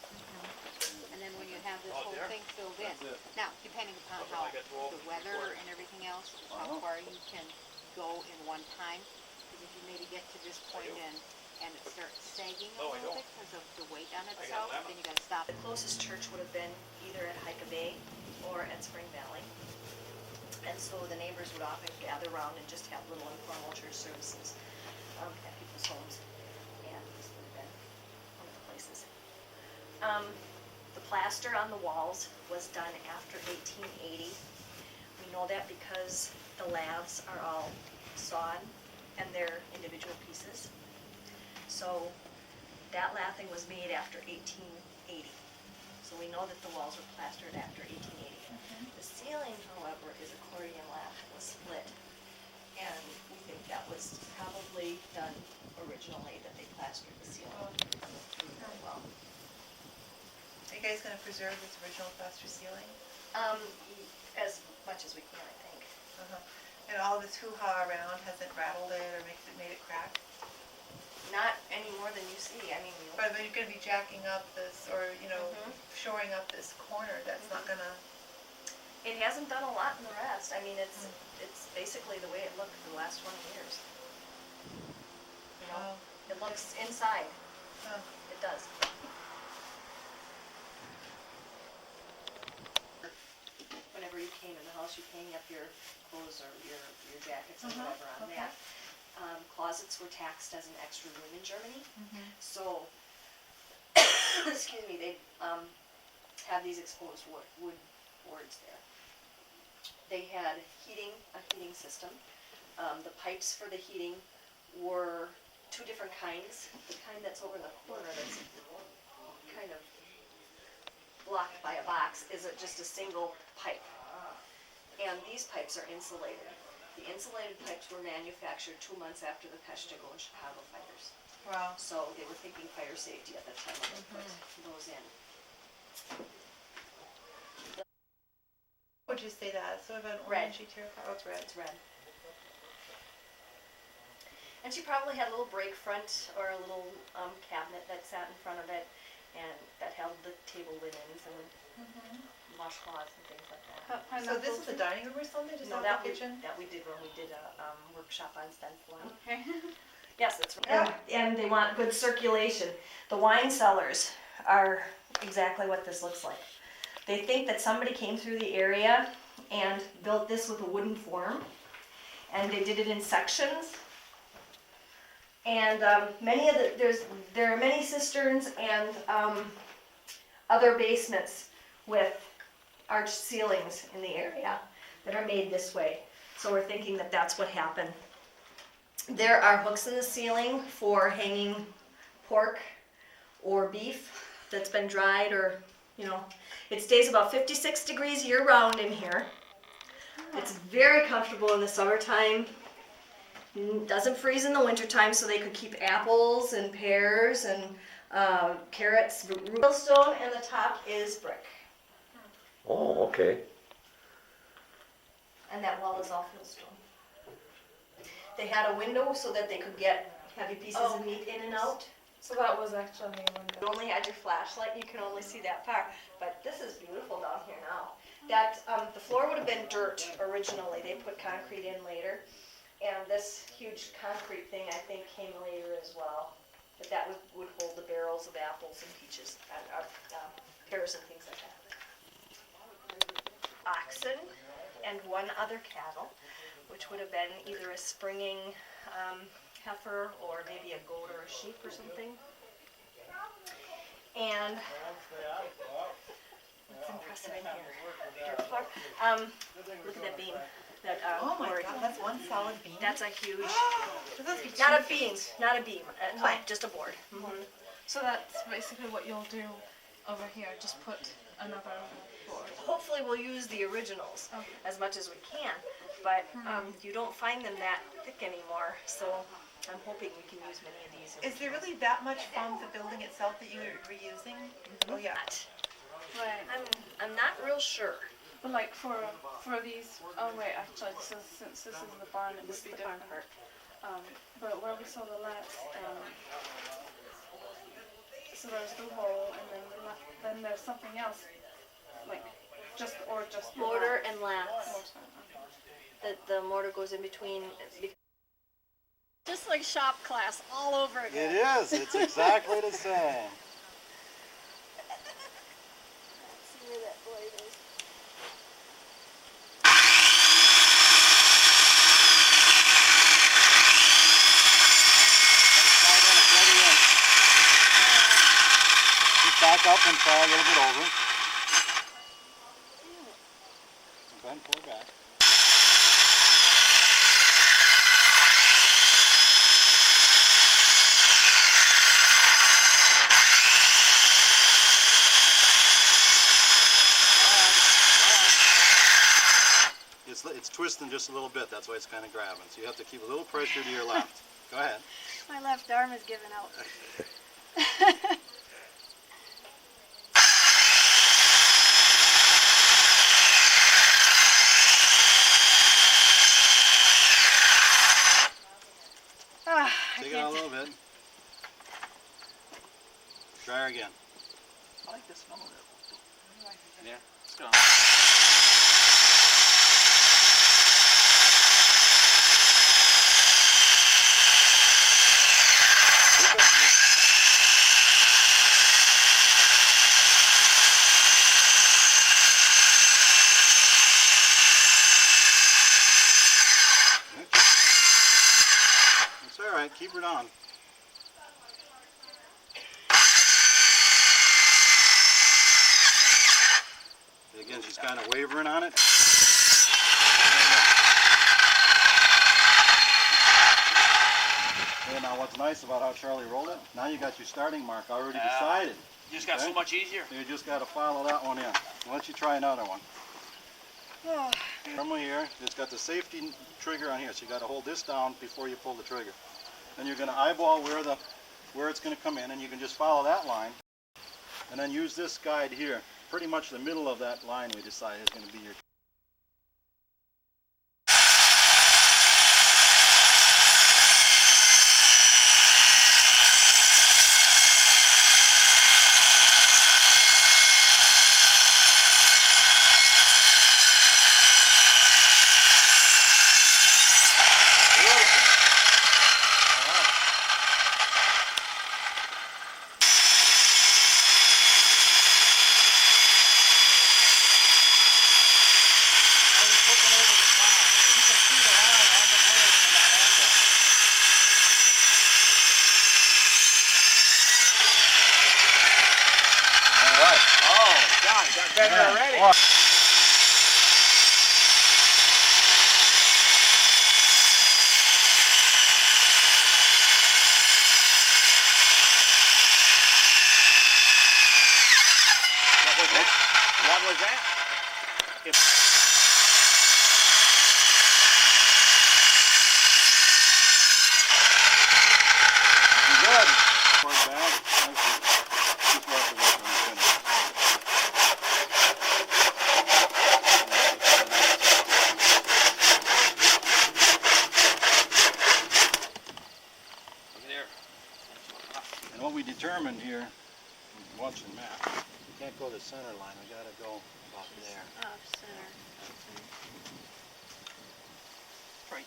And then when you have this whole thing filled in, now depending upon how the weather and everything else, how far you can go in one time. Because if you maybe get to this point and it starts sagging a little bit because of the weight on itself, then you gotta stop. The closest church would have been either at Hika Bay or at Spring Valley. And so the neighbors would often gather around and just have little informal church services at people's homes. And this would have been one of the places. The plaster on the walls was done after 1880. We know that because the laths are all sawn and they're individual pieces. So that lathing was made after 1880. So we know that the walls were plastered after 1880. The ceiling, however, is accordion lath that was split. And we think that was probably done originally, that they plastered the ceiling very well. Are you guys going to preserve this original plaster ceiling? As much as we can, I think. And all this hoo-ha around hasn't rattled it or made it crack? Not any more than you see. I mean, But you're going to be jacking up this, or shoring up this corner. That's not going to. it hasn't done a lot in the rest. I mean, it's basically the way it looked for the last 20 years. You know, it looks inside. It does. Whenever you came in the house, you hang up your clothes or your jackets or whatever on that. Closets were taxed as an extra room in Germany. So, excuse me, they have these exposed wood boards there. They had a heating system. The pipes for the heating were two different kinds. The kind that's over in the corner that's kind of blocked by a box is just a single pipe. And these pipes are insulated. The insulated pipes were manufactured 2 months after the Peshtigo and Chicago fires. Wow. So they were thinking fire safety at the time when they put those in. Would you say that? Sort of an Red. orangey terracotta? Oh, it's red. It's red. And she probably had a little break front or a little cabinet that sat in front of it and that held the table linens and washcloths and things like that. So this is the dining room or something? Just No, not that the kitchen? we did when we did a workshop on stenciling. Okay. Yes, it's and they want good circulation. The wine cellars are exactly what this looks like. They think that somebody came through the area and built this with a wooden form, and they did it in sections. And there are many cisterns and other basements with arched ceilings in the area that are made this way. So we're thinking that that's what happened. There are hooks in the ceiling for hanging pork or beef that's been dried, or it stays about 56 degrees year round in here. It's very comfortable in the summertime. Doesn't freeze in the wintertime, so they could keep apples and pears and carrots. Stone, and the top is brick. Oh, okay. And that wall is all fieldstone. They had a window so that they could get heavy pieces of meat in and out. So that was actually a window. You only had your flashlight, you can only see that far. But this is beautiful down here now. That the floor would have been dirt originally. They put concrete in later. And this huge concrete thing, I think, came later as well. But that would hold the barrels of apples and peaches and pears and things like that. Oxen and one other cattle, which would have been either a springing heifer or maybe a goat or a sheep or something. And what's impressive in here? Dirt floor. Look at that beam. that, Oh my board. God, that's one solid beam? That's a huge, Should those be not a 2 beam, feet? not a beam, just a board. So that's basically what you'll do over here, just put another board. Hopefully we'll use the originals as much as we can, but you don't find them that thick anymore, so I'm hoping we can use many of these. Is there really that much from the building itself that you're reusing? Oh, yeah. Right. I'm not real sure. But like for these, oh wait, actually, since this is the barn, it would be different. But where we saw the last, so there's the hole, and then there's something else, like just Mortar and lats. The mortar goes in between. Just like shop class all over again. It is. It's exactly the same. See where that blade is. Just back up and try a little bit over. Go ahead and pull it back. It's twisting just a little bit, that's why it's kind of grabbing. So you have to keep a little pressure to your left. Go ahead. My left arm is giving out. Take it out a little bit. Try her again. I like this smell of it. Yeah, it's gone. It's all right. Keep it on. Again, she's kind of wavering on it. Okay, now what's nice about how Charlie rolled it, now you got your starting mark already decided. You just got so much easier. So you just got to follow that one in. Why don't you try another one? From here, it's got the safety trigger on here, so you got to hold this down before you pull the trigger. Then you're going to eyeball where it's going to come in, and you can just follow that line, and then use this guide here. Pretty much the middle of that line we decided is going to be your. Better already. What was that? Good. Forward back. Just walk away from the finish. And what we determined here, watching the map, we can't go to the center line, we gotta go about there. Off center. Right.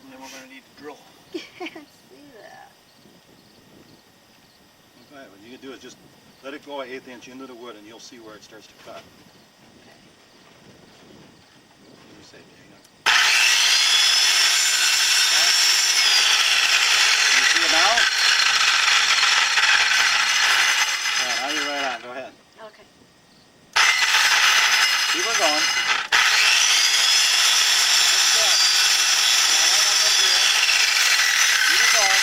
And then we're going to need to drill. Can't see that. Okay, what you can do is just let it go an 1/8 inch into the wood and you'll see where it starts to cut. You say, you see it now? Yeah, now you're right on. Yeah, go ahead. Okay. Keep her going. Keep her going.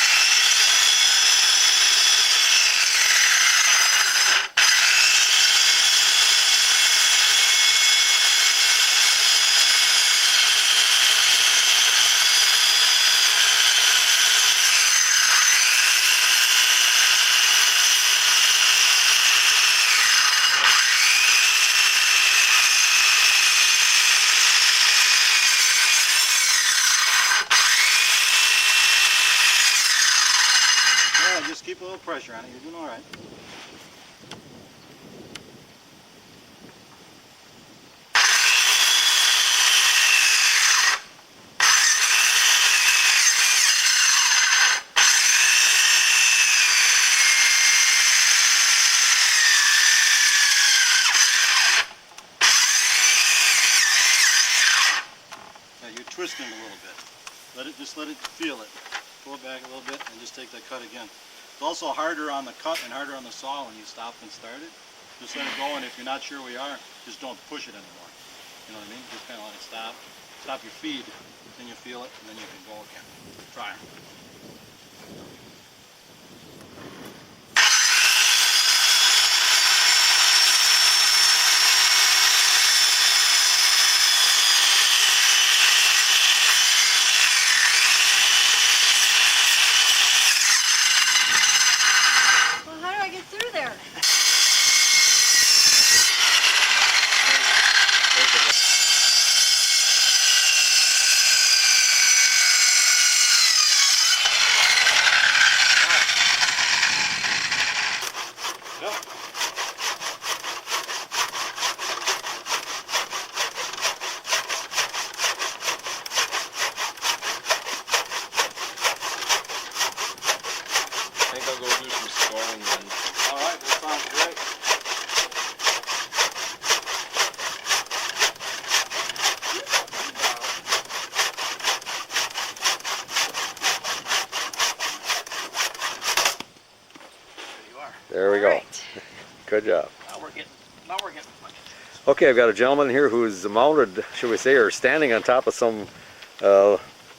Yeah, just keep a little pressure on it. You're doing all right. Yeah, you're twisting a little bit. Just let it feel it. Pull it back a little bit and just take that cut again. It's also harder on the cut and harder on the saw when you stop and start it. Just let it go, and if you're not sure where you are, just don't push it anymore. You know what I mean? Just kind of let it stop. Stop your feed, then you feel it, and then you can go again. Try. Well, how do I get through there? I think I'll go do some scoring then. All right, that sounds great. There we go. Good job. Now we're getting Okay, I've got a gentleman here who's mounted, should we say, or standing on top of some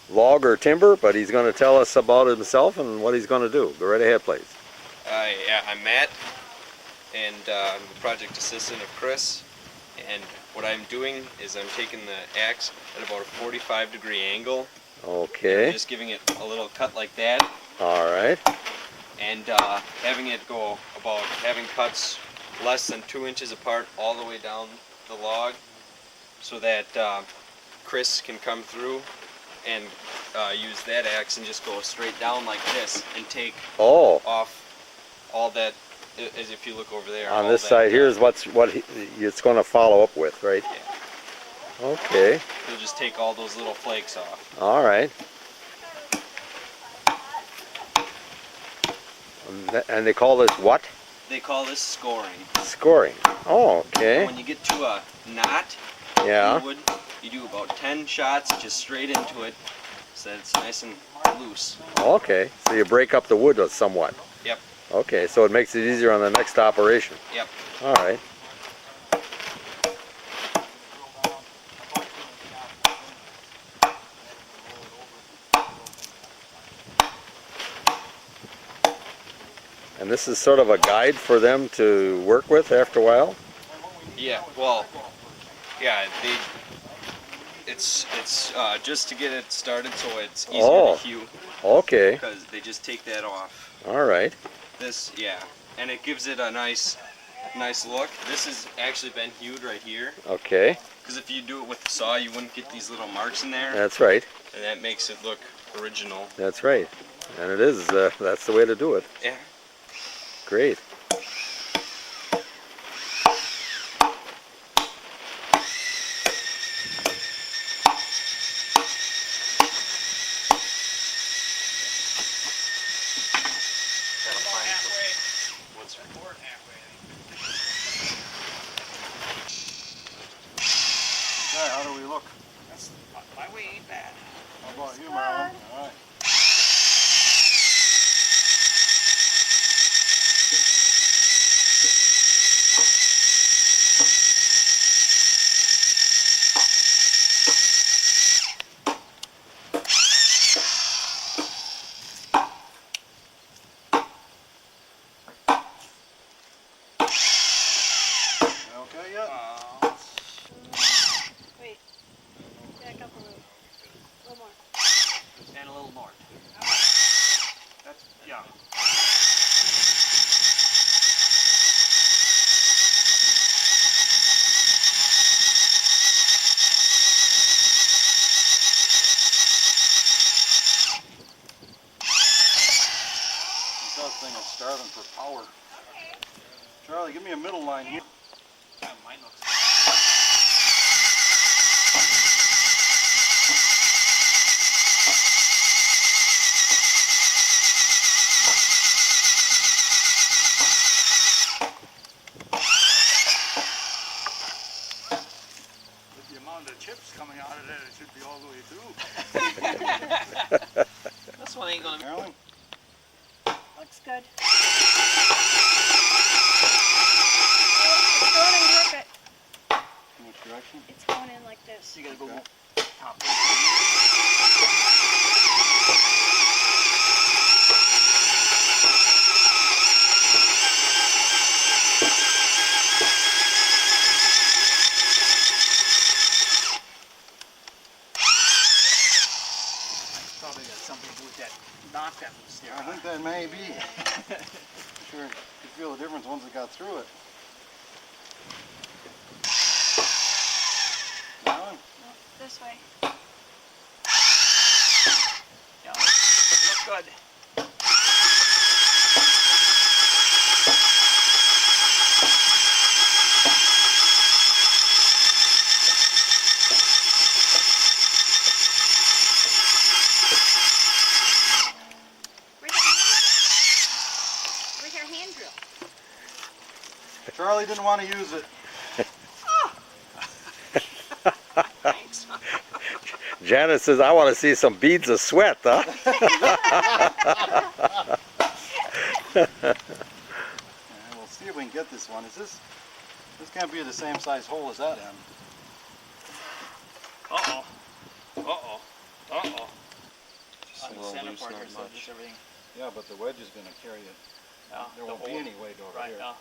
log or timber, but he's going to tell us about himself and what he's going to do. Go right ahead, please. Yeah, I'm Matt, and I'm the project assistant of Chris. And what I'm doing is I'm taking the axe at about a 45-degree angle. Okay. I'm just giving it a little cut like that. All right. And having it go about having cuts less than 2 inches apart all the way down the log, so that Chris can come through and use that axe and just go straight down like this and take off all that, as if you look over there. On this side here is what it's going to follow up with, right? Yeah. Okay. You'll just take all those little flakes off. All right. And they call this what? They call this scoring. Scoring. Oh, okay. When you get to a knot, yeah, you do about 10 shots just straight into it, so that it's nice and loose. Okay. So you break up the wood somewhat. Yep. Okay, so it makes it easier on the next operation. Yep. All right. And this is sort of a guide for them to work with after a while? Yeah, well, yeah, it's just to get it started so it's easier to hew. Okay. Because they just take that off. All right. This, yeah, and it gives it a nice look. This has actually been hewed right here. Okay. Because if you do it with the saw, you wouldn't get these little marks in there. That's right. And that makes it look original. That's right. And it is, that's the way to do it. Yeah. Great. Okay, how do we look? My way ain't bad. How about you, Marilyn? All right. thing is starving for power. Charlie, give me a middle line here. Yeah, mine looks. With the amount of chips coming out of that, it should be all the way through. This one ain't gonna. Marilyn? Looks good. It's going in crooked. In which direction? It's going in like this. You gotta go Okay. top. Probably got something to do with that knot that was there. I think that may be. Sure, you feel the difference once it got through it. Marilyn? This way. Yeah, look good. With your hand drill. Charlie didn't want to use it. Thanks. Janet says, I want to see some beads of sweat, huh? Yeah, we'll see if we can get this one. Is this can't be the same size hole as that end. Uh-oh. Uh-oh. Uh-oh. Just On a the little center loose, part not here, so much. just everything. Yeah, but the wedge is going to carry it. Yeah, There the won't be whole- any weight over Right, here. yeah.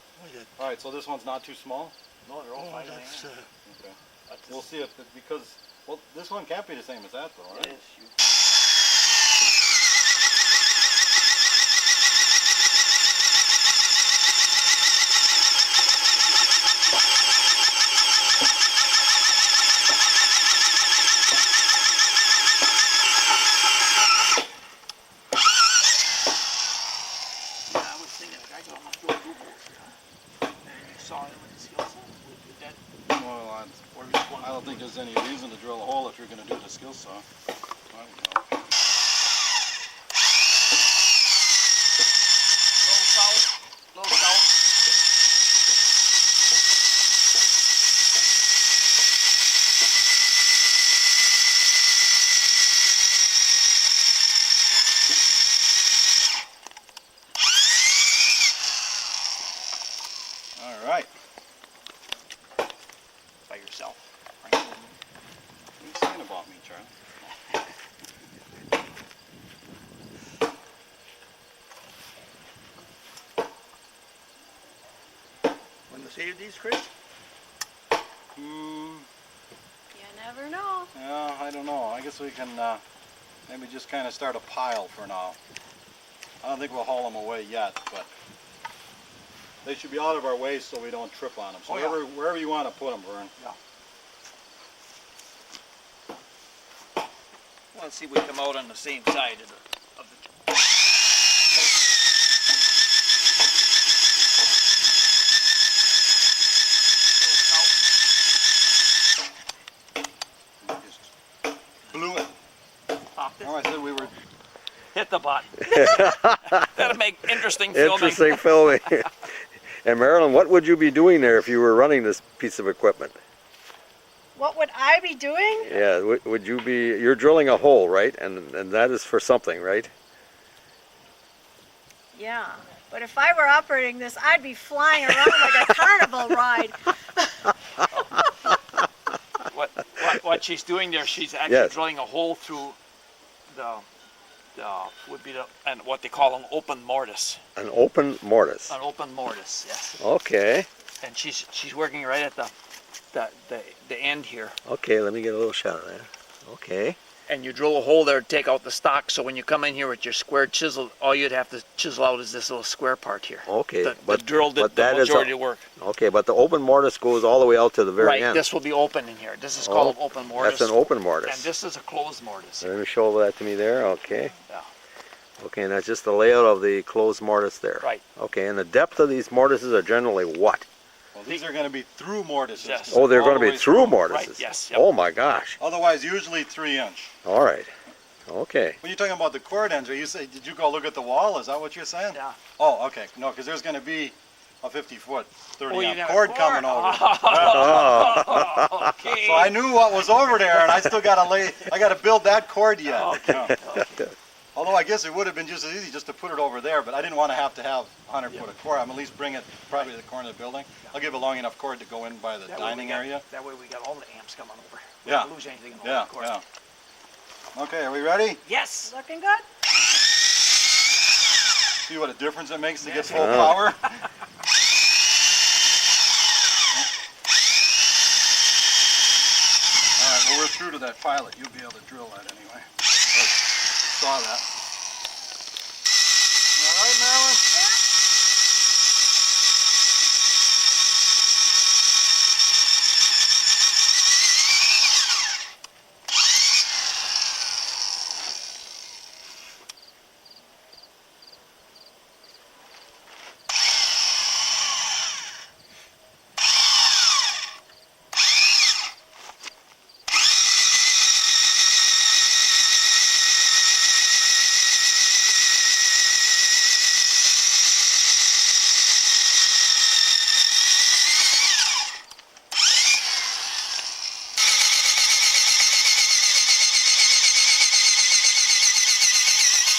All right, so this one's not too small? No, they're all Oh, fine. that's, Okay. But We'll see if, because, well, this one can't be the same as that though, it right? is. You- Yeah, I was thinking, I go, I'm gonna throw two holes here. And you saw him in the skills. With that, Well, or just one. I don't think there's any reason to drill a hole if you're going to do the skill saw. I don't know. Little south, little south. All right. By yourself. What are you saying about me, Charlie? When you save these, Chris? Hmm. You never know. Yeah, I don't know. I guess we can maybe just kind of start a pile for now. I don't think we'll haul them away yet, but they should be out of our way so we don't trip on them. So Oh, yeah. wherever you want to put them, Vern. Yeah. Let's see if we come out on the same side of the. Just blew it. Popped it. Oh, I said we were. Hit the button. That'll make interesting filming. Interesting filming. And Marilyn, what would you be doing there if you were running this piece of equipment? What would I be doing? Yeah, would you be, you're drilling a hole, right? And that is for something, right? Yeah. But if I were operating this, I'd be flying around like a carnival ride. What she's doing there, she's actually Yes. drilling a hole through the would be the and what they call an open mortise. An open mortise. An open mortise, yes. Okay. And she's working right at the end here. Okay, let me get a little shot of that. Okay. And you drill a hole there to take out the stock, so when you come in here with your square chisel, all you'd have to chisel out is this little square part here. Okay. The drill did the that is majority of the work. Okay, but the open mortise goes all the way out to the very Right, end. this will be open in here. This is called an open mortise. That's an open mortise. And this is a closed mortise. Let me show that to me there. Okay. Yeah. Okay, and that's just the layout of the closed mortise there. Right. Okay, and the depth of these mortises are generally what? Well, these are going to be through mortises. Yes. Oh, they're all going the to be way through mortises? Right, yes, yep. Oh my gosh. Otherwise, usually 3-inch. All right. Okay. When you're talking about the cord ends, you say, did you go look at the wall? Is that what you're saying? Yeah. Oh, okay. No, because there's going to be a 50-foot, 30-amp Oh, you got a cord cord? coming over. Oh. Okay. So I knew what was over there, and I still got to I got to build that cord yet. Okay. Yeah. Although I guess it would have been just as easy just to put it over there, but I didn't want to have 100-foot of cord. I'm at least bring it probably to the corner of the building. I'll give a long enough cord to go in by the dining area. That way we got all the amps coming over. We Yeah. don't lose anything in the Yeah, cord. yeah. Okay, are we ready? Yes. Looking good? See what a difference it makes to get full Yeah. power? All right, well, we're through to that pilot. You'll be able to drill that anyway. Saw that. All right, Marilyn?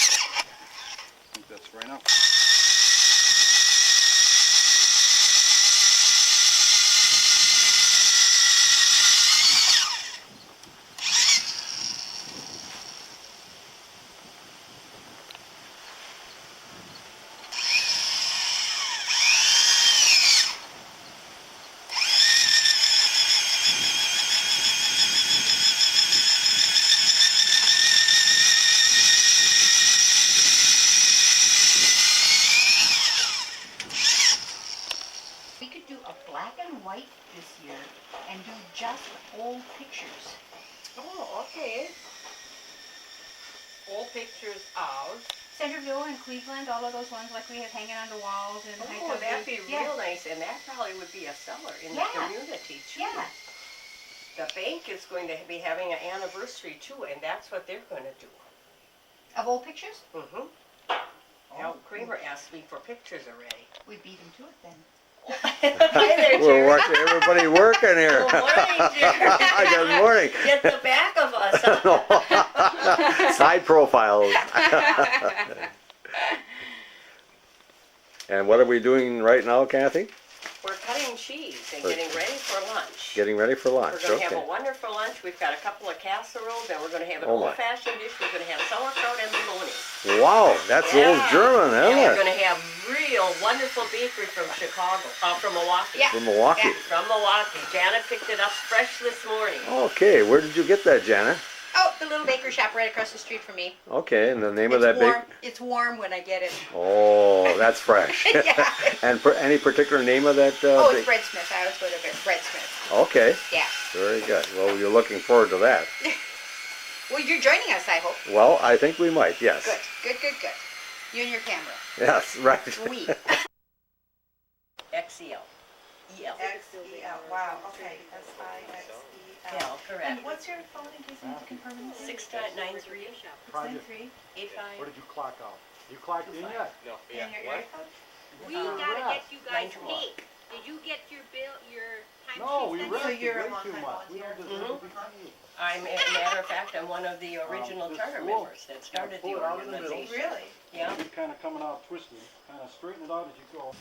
I think that's right up. We could do a black and white this year and do just old pictures. Oh, okay. Old pictures of. Centerville and Cleveland, all of those ones like we have hanging on the walls and Oh, that'd be real nice, and that probably would be a seller in the Yeah. community too. Yeah. The bank is going to be having an anniversary too, and that's what they're going to do. Of old pictures? Mm-hmm. Al Kramer asked me for pictures already. We beat him to it then. Hi there, We're Jerry. working, everybody working here. Good morning, Jerry. Good morning. Get the back of us. Huh? Side profiles. And what are we doing right now, Kathy? We're cutting cheese and getting ready for lunch. Getting ready for lunch. We're going to Okay. have a wonderful lunch. We've got a couple of casseroles, and we're going to have an Oh, my. old-fashioned dish. We're going to have sauerkraut and bologna. Wow, that's old German, And isn't we're it? going to have real wonderful bakery from Chicago, from Milwaukee. Yeah. From Milwaukee. From Milwaukee. Janet picked it up fresh this morning. Okay, where did you get that, Janet? Oh, the little baker shop right across the street from me. Okay, and the name of It's that warm. bake? It's warm when I get it. Oh, that's fresh. Yeah. And any particular name of that? Oh, it's bake? Bread Smith. I always go to Bread Smith. Okay, Yeah. very good. Well, you're looking forward to that. Well, you're joining us, I hope. Well, I think we might, yes. Good, good, good, good. You and your camera. Yes, right. We. XEL. EL. XEL, wow, okay, SIXEL. L, correct. And what's your phone in case we need to confirm anything? 6993 693? 85. Where did you clock out? You clocked in yet? No, And your area code? We gotta get you guys 921. paid. Did you get your bill, your time No, we sheet sent? So rested you're a way too long-time much. We volunteer. don't deserve to be paid. I'm, as a matter of fact, I'm one of the original this charter slope. members that started the Pull it out in the middle. organization. Really? Yeah. You're kind of coming out twisted. Kind of straighten it out as you go.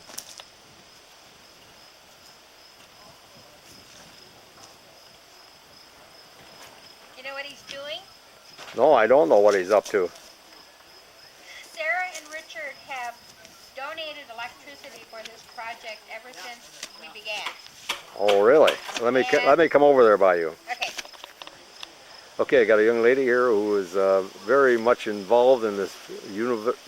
You know what he's doing? No, I don't know what he's up to. Sarah and Richard have donated electricity for this project ever since we began. Oh, really? Let me come over there by you. Okay. Okay, I got a young lady here who is very much involved in this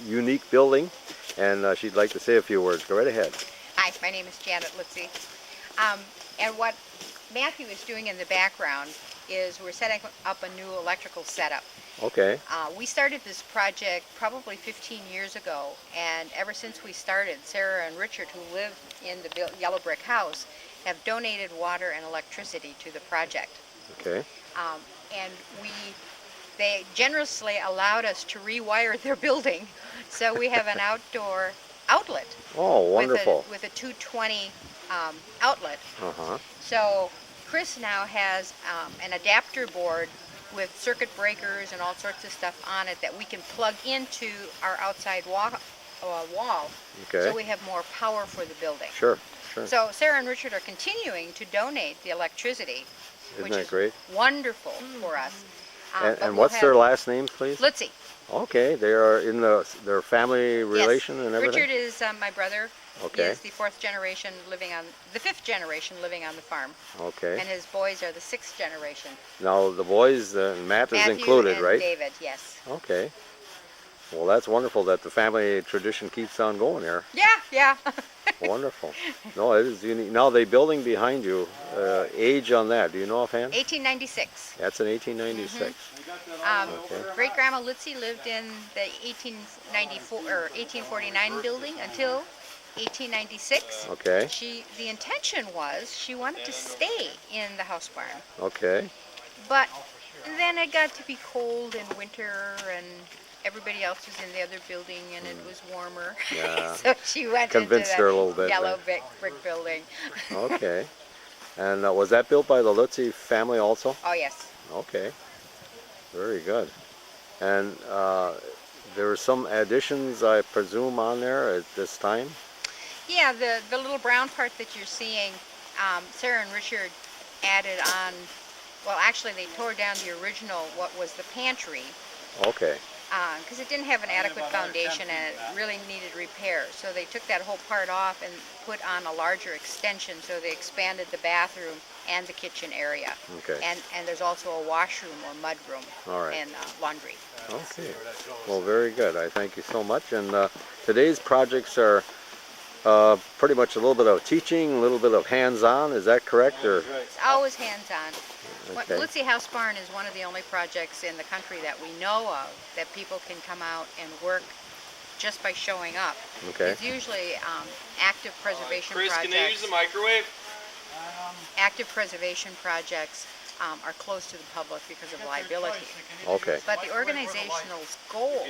unique building, and she'd like to say a few words. Go right ahead. Hi, my name is Janet Lutze. And what Matthew is doing in the background is we're setting up a new electrical setup. Okay. We started this project probably 15 years ago, and ever since we started, Sarah and Richard, who live in the yellow brick house, have donated water and electricity to the project. Okay. And they generously allowed us to rewire their building, so we have an outdoor outlet. Oh, wonderful. With a 220 outlet. Uh-huh. So Chris now has an adapter board with circuit breakers and all sorts of stuff on it that we can plug into our outside wall. Okay. So we have more power for the building. Sure, sure. So Sarah and Richard are continuing to donate the electricity, Isn't which that is great? wonderful for us. And But we'll what's their have last names, please? Lutze. Okay, they are in their family relation and everything? Richard is my brother. Okay. He is the fifth generation living on the farm. Okay. And his boys are the 6th generation. Now the boys, Matt is Matthew included, and right? David, yes. Okay. Well, that's wonderful that the family tradition keeps on going there. Yeah, yeah. Wonderful. No, it is unique. Now, the building behind you, age on that, do you know offhand? 1896. That's in 1896. Okay. Great Grandma Lutze lived in the 1894 or 1849 building until 1896. Okay. The intention was she wanted to stay in the house barn, Okay. but then it got to be cold in winter and everybody else was in the other building and it was warmer. Yeah. So she went Convinced into her the a little bit, yellow then. brick building. Okay. And was that built by the Lutze family also? Oh, yes. Okay. Very good. And there were some additions, I presume, on there at this time? Yeah, the little brown part that you're seeing, Sarah and Richard added on, well, actually they tore down the original, what was the pantry, Okay. because it didn't have an adequate foundation and it really needed repair. So they took that whole part off and put on a larger extension, so they expanded the bathroom and the kitchen area. Okay. And there's also a washroom or mud room All right. and laundry. Okay. Well, very good. I thank you so much. And today's projects are pretty much a little bit of teaching, a little bit of hands-on. Is that correct? Or It's always hands-on. Okay. Lutze Housebarn is one of the only projects in the country that we know of that people can come out and work just by showing up. Okay. It's usually active preservation Chris, projects. can I use the microwave? Active preservation projects are closed to the public because of liability. Okay. But the organizational goals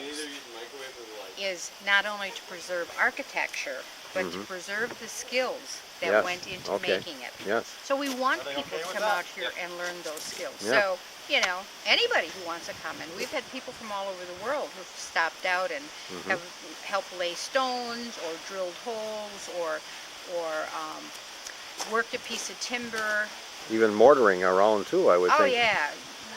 is not only to preserve architecture, but to preserve the skills that Yes. went into Okay. making it. Yes. So we want people to come out here and learn those skills. Yeah. So, you know, anybody who wants to come, and we've had people from all over the world who've stopped out and have helped lay stones or drilled holes or worked a piece of timber. Even mortaring around too, I would Oh think. yeah,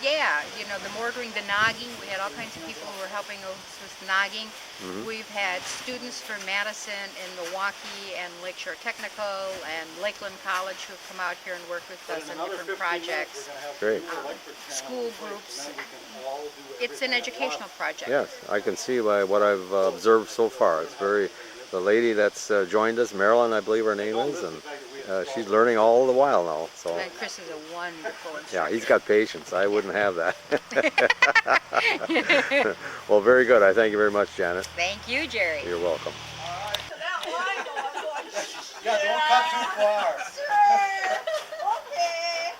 yeah. You know, the mortaring, the nogging. We had all kinds of people who were helping us with nogging. We've had students from Madison and Milwaukee and Lakeshore Technical and Lakeland College who have come out here and worked with us on different projects. Great. School groups. It's an educational project. Yes, I can see by what I've observed so far. It's very. The lady that's joined us, Marilyn, I believe her name is, and she's learning all the while now. So. And Chris is a wonderful instructor. Yeah, he's got patience. I wouldn't have that. Well, very good. I thank you very much, Janet. Thank you, Jerry. You're welcome. Yeah, don't cut too far. Okay.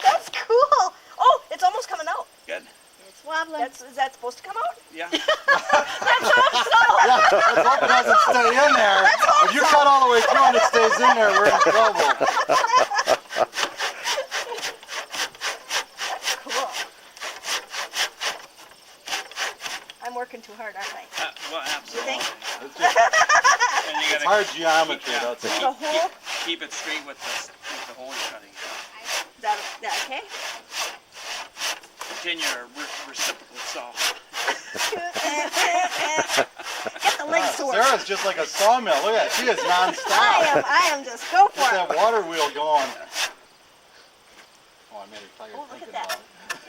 That's cool. Oh, it's almost coming out. Good. It's wobbling. Is that supposed to come out? Yeah. That's awesome. Yeah, let's hope it doesn't stay in there. If you cut all the way through and it stays in there, we're in trouble. Cool. I'm working too hard, aren't I? Well, absolutely. You think? And you It's gotta hard geometry, that's The all. hole? keep it straight with the hole you're cutting. That okay? Continue to reciprocate saw. Get the legs to work. Sarah's just like a sawmill. Look at that. She is non-stop. I am just go for Get it. that water wheel going. Oh, I made her tired Oh, look thinking at about that.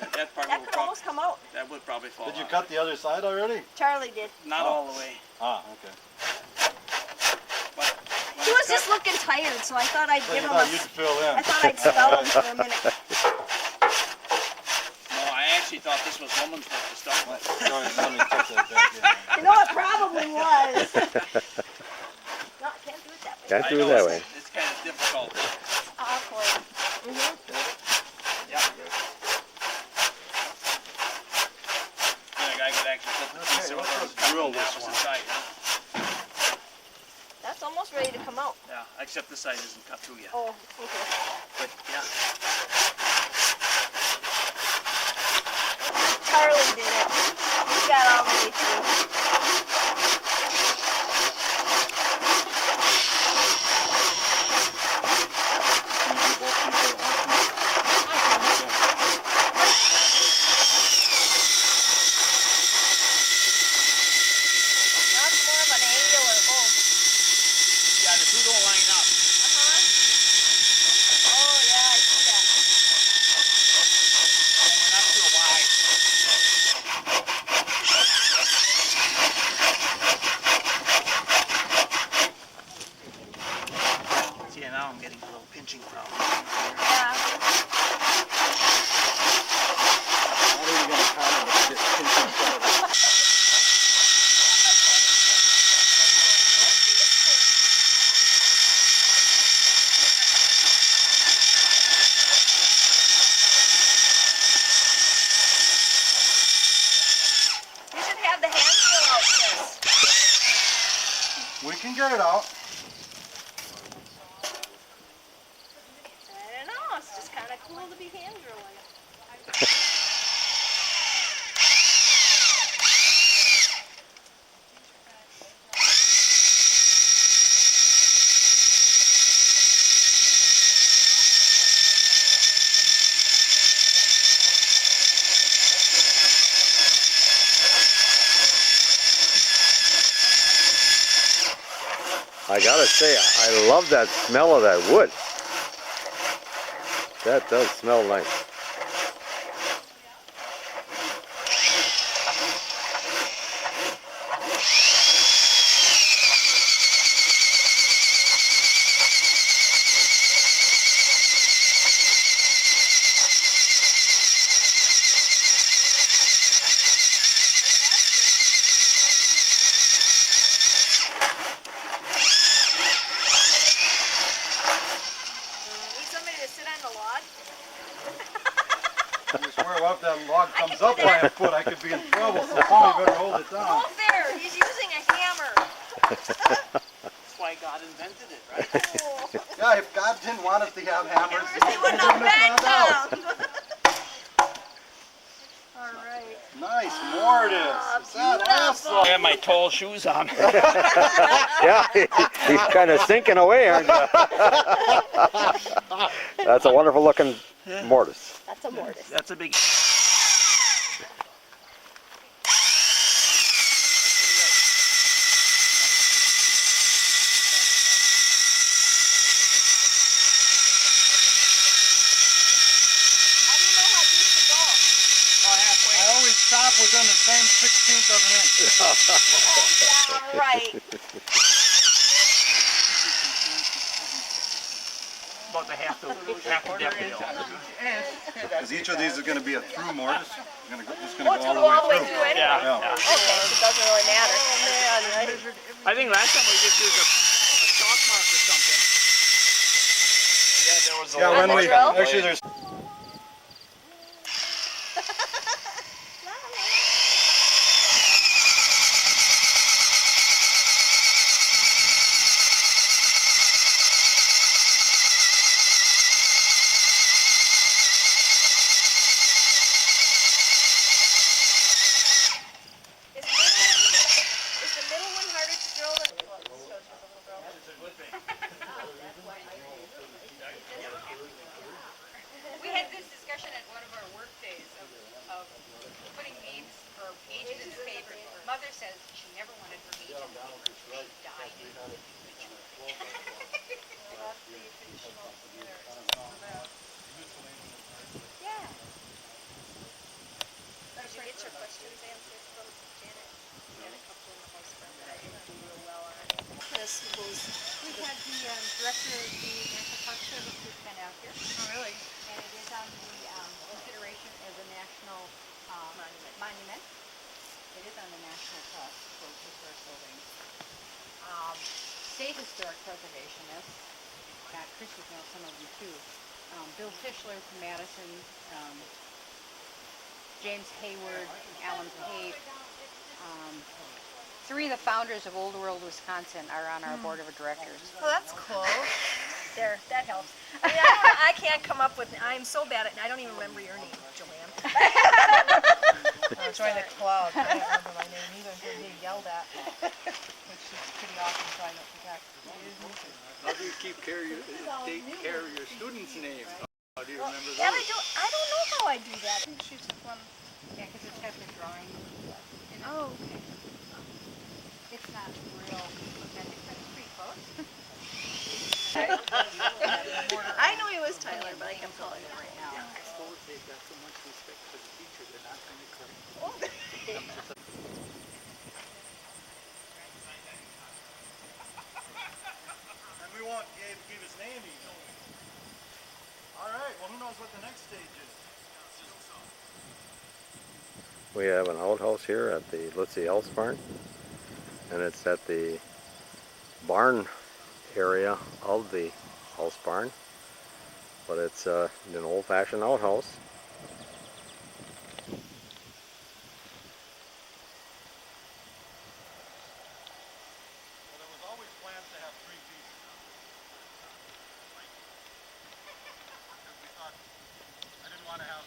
it. That part That will could almost come out. that would probably fall Did you out. cut the other side already? Charlie did. Not all the way. Ah, okay. But when He was just looking tired, so I thought I'd give him a... You'd fill in. I thought I'd spell him for a minute. No, I actually thought this was woman's work to start with. You know, it probably was. No, I can't do it that way. Can't do it that way. It's kind of difficult. Awkward. Mm-hmm. Yeah. The guy could actually put the piece over and drill the opposite side. That's almost ready to come out. Yeah, except this side isn't cut through yet. Oh, okay. But yeah. Charlie did it. He got all the way through. That's more of an angular. Oh. Yeah, the two don't line up. Oh, yeah, I see that. We're not too wide. See, now I'm getting a little pinching problem. Yeah. You should have the hand wheel out, Chris. We can get it out. I don't know, it's just kind of cool to be hand drilling. I gotta say, I love that smell of that wood. That does smell nice. Need somebody to sit on the log? I swear if that log comes up by a foot, I could be in trouble, so somebody better hold it down. Oh, there, he's using a hammer. That's why God invented it, right? Yeah, if God didn't want us to have hammers, He wouldn't have backed down. All right. Nice Mortise. Is that awesome? I have my tall shoes on. Yeah, he's kind of sinking away, aren't you? That's a wonderful looking mortise. That's a mortise. That's a big. How do you know how deep to go? I always stop within the same 16th of an inch. Yeah, right. About the half the depth of Because each of these is going to be a through mortise. It's going Oh, to it's go gonna go all the way through. anyway? Yeah. Okay, so it doesn't really matter. I think last time we just used a chalk mark or something. Yeah, there was a Yeah, when we actually there's. Is the middle one harder to drill than... We had this discussion at one of our work days of putting names or pages in the paper. Mother says she never wanted her age in the paper. They died in the Did you get your questions answered from Janet? We had the director of the National Park Service who's been out here. Oh, really? And it is on the consideration as a national monument. It is on the National Trust for Historic Buildings. State Historic Preservationists, Chris would know some of them too. Bill Tischler from Madison, James Hayward, Alan Pate. Three of the founders of Old World Wisconsin are on our board of directors. Oh, that's cool. There, that helps. I mean, I can't come up with, I'm so bad at, I don't even remember your name, Joanne. I'll join the club. I don't remember my name either until he yelled at, which is pretty awesome, so I don't forget. How do you take care of your students' names? How do you remember That those? I don't know how I do that. She's one, yeah, because it's got the drawing. Oh, okay. It's not real authentic, but it's pretty close. I know he was Tyler, but I can't call him right now. I suppose they've got so much respect for the teacher, they're not going to correct. And we won't give his name either. All right, well, who knows what the next stage is? We have an outhouse here at the Lutze Housebarn, and it's at the barn area of the house barn, but it's an old-fashioned outhouse. Well, there was always plans to have 3 pieces. Because we thought, I didn't want to have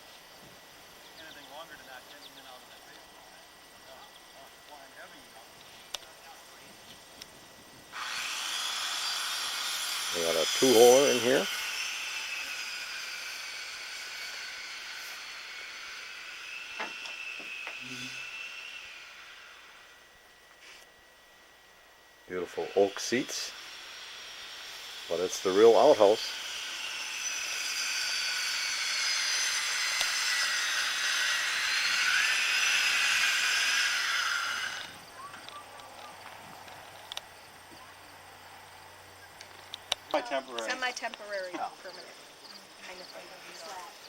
anything longer than that getting in and out of that basement. Flying heavy, you know. We got a 2-holer in here. Beautiful oak seats, but it's the real outhouse. Temporary. Semi-temporary, Yeah. permanent. Kind of thing.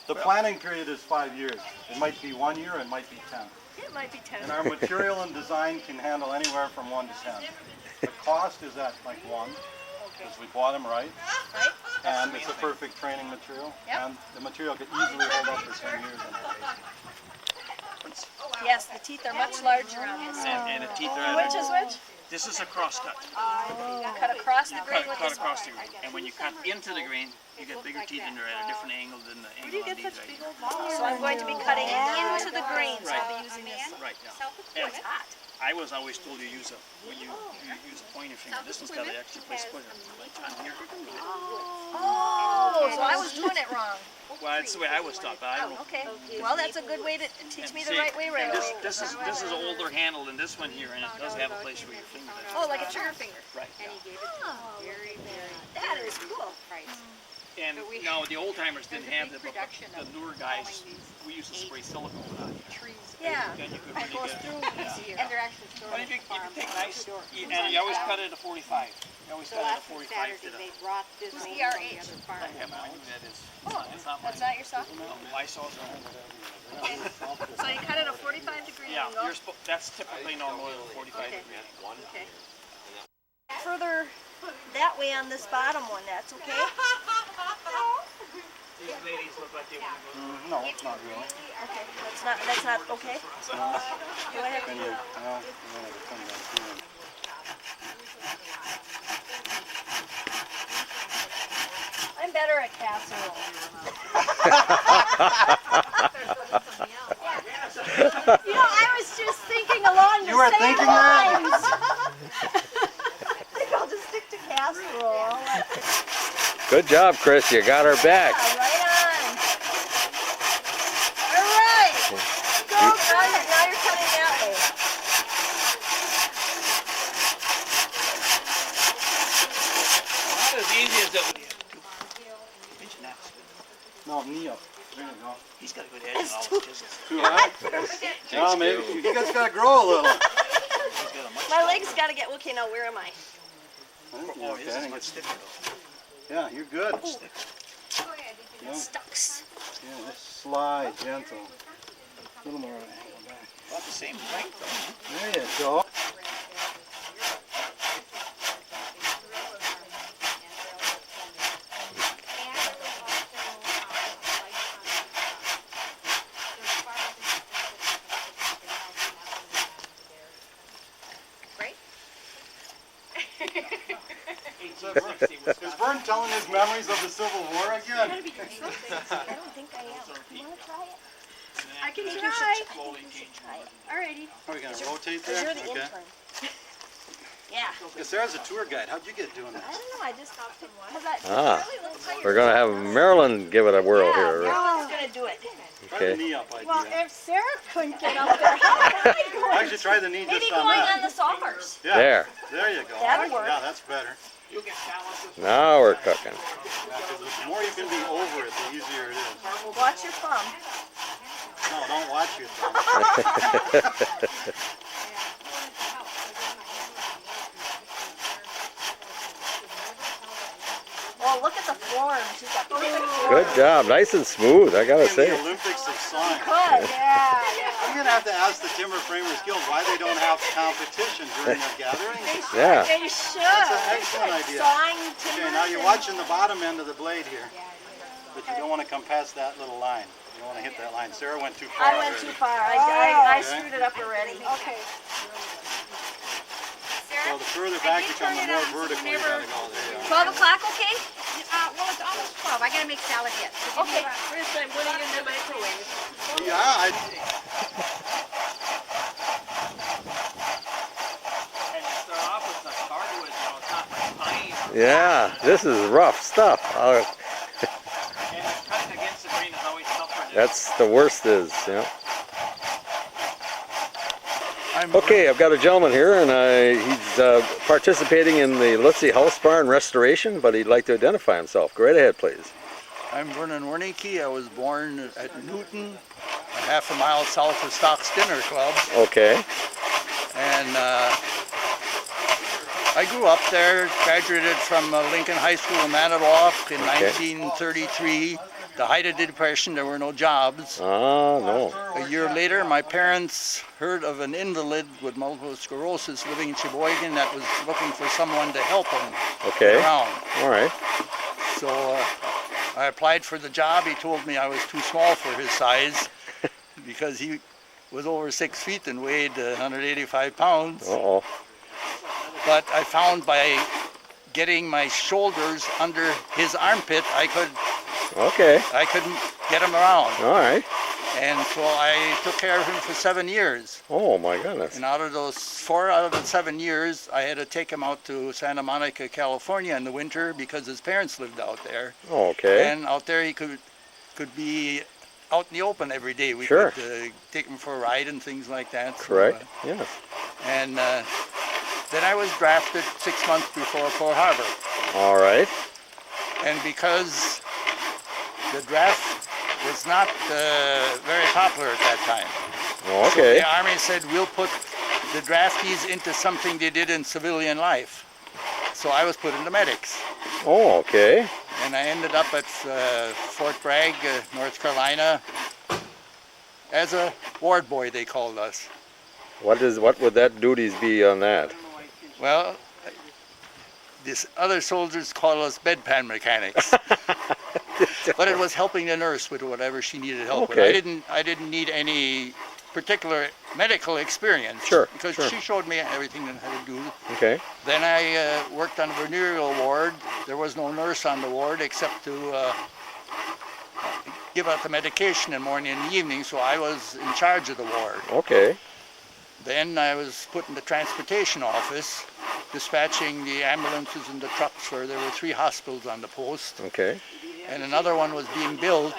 The planning period is 5 years. It might be 1 year, it might be 10. It might be 10. And our material and design can handle anywhere from 1 to 10. The cost is at like 1, because we bought them right, and it's a perfect training material, and the material could easily hold up for 10 years in our base. Yes, the teeth are much larger on this. And the teeth are Which is which? This is a cross cut. Cut across the grain with Cut this across the grain. And when you cut into the grain, you get bigger teeth and they're at a different angle than the angle on these right here. So I'm going to be cutting into the grain, so I'll be using this. Right now. Oh, it's hot. I was always told you use when you use a pointer finger. This one's got an extra place to put it. Like on here. Oh, so I was doing it wrong. Well, that's the way I was taught, but I don't know. Okay. Well, that's a good way to teach me the See, right way, right and away. this is an older handle than this one here, and it does have a place for your finger. Oh, like a trigger finger. Right. That is cool. And now the old timers didn't have the newer guys. We used to spray silicone on here. Yeah. Then you could It really goes get. through easier. And they're actually stored But in if you the farm. take nice, and you always cut it at a 45. You always So cut it at last a 45 to the. Saturday, they brought this Who's over ERH? from the other farm. I have no idea who that is. Oh, It's not that's mine. not your saw? No, my saws are. So you cut it at a 45 degree Yeah, angle. that's typically normal at a 45 degree angle. Okay. Further that way on this bottom one, that's okay? These ladies look like they want to go. No, it's not really. Okay, that's not okay? Do I have And to you, do well, you want to come back here. I'm better at casserole. You know, I was just thinking along the You were same thinking lines. that? I think I'll just stick to casserole. Good job, Chris. You got her back. Yeah, right on. All right. Go, now you're cutting that way. Not as easy as it would be. Pinch your nuts. No, Neil. There you go. He's got a good edge on all his chisels. Too high? Yeah, maybe. You guys got to grow a little. My legs gotta get, okay, now where am I? Oh, this is much stiffer though. Yeah, you're good. Go ahead. Did you Yeah. Stucks. Yeah, just slide, gentle. A little more angle back. About the same length though. There you go. Is Vern telling his memories of the Civil War again? I don't think I am. You wanna try it? I can try. Alrighty. Are we going to rotate Because there? you're the Okay. intern. Yeah. Because Sarah's a tour guide. How'd you get doing I this? don't know, I just hopped in one. That Ah, really looks like we're gonna have Marilyn give it a whirl yeah, here. Marilyn's gonna do it. Try the Okay. knee up idea. Well, if Sarah couldn't get up there, how am I going? Actually, try the knee Maybe just going on that. on the Cellars. Yeah. There. There you go. That'll work. Yeah, that's better. Now we're cooking. Yeah, 'cause the more you can be over it, the easier it is. Well, watch your thumb. No, don't watch your thumb. Well, look at the form. She's got perfect form. Good job. Nice and smooth, I gotta In the say. Olympics of science. Good, yeah. I'm going to have to ask the Timber Framers Guild why they don't have competition during their gatherings. Yeah. They should. That's an excellent idea. Sawing Okay, timbers now you're and- watching the bottom end of the blade here. But you don't want to come past that little line. You don't want to hit that line. Sarah went too far I went already. too far. I Okay. screwed it up already. Okay. So the further back you come, the more vertical you gotta go. There you go. 12 o'clock, okay? well, it's almost 12. I gotta make salad yet. So give me Okay. Where's the, what are you in the microwave? Yeah, And you start off with the hardwood, it's not like pine. Yeah, this is rough stuff. And cutting against the grain is always tougher. That's the worst is, yeah. Okay, I've got a gentleman here, and he's participating in the Lutze Housebarn restoration, but he'd like to identify himself. Go right ahead, please. I'm Vernon Wernicke. I was born at Newton, a half a mile south of Stock's Dinner Club. Okay. And I grew up there, graduated from Lincoln High School in Manitowoc in 1933. The height of the Depression, there were no jobs. Ah, no. A year later, my parents heard of an invalid with multiple sclerosis living in Sheboygan that was looking for someone to help him Okay. get around. All right. So I applied for the job. He told me I was too small for his size because he was over 6 feet and weighed 185 pounds. Uh-oh. But I found by getting my shoulders under his armpit, I couldn't get him around. All right. And so I took care of him for 7 years. Oh, my goodness. And out of those 4 out of the 7 years, I had to take him out to Santa Monica, California in the winter because his parents lived out there. Okay. And out there he could be out in the open every day. We Sure. could take him for a ride and things like that. So, Correct. Yes. and then I was drafted 6 months before Pearl Harbor. All right. And because the draft was not very popular at that time. Okay. So the Army said, we'll put the draftees into something they did in civilian life. So I was put into medics. Oh, okay. And I ended up at Fort Bragg, North Carolina, as a ward boy, they called us. What would that duties be on that? Well, these other soldiers call us bedpan mechanics. But it was helping the nurse with whatever she needed help with. Okay. I didn't need any particular medical experience. Sure, Because sure. she showed me everything that I had to do. Okay. Then I worked on a venereal ward. There was no nurse on the ward except to give out the medication in the morning and evening, so I was in charge of the ward. Okay. Then I was put in the transportation office, dispatching the ambulances and the trucks where there were 3 hospitals on the post. Okay. And another one was being built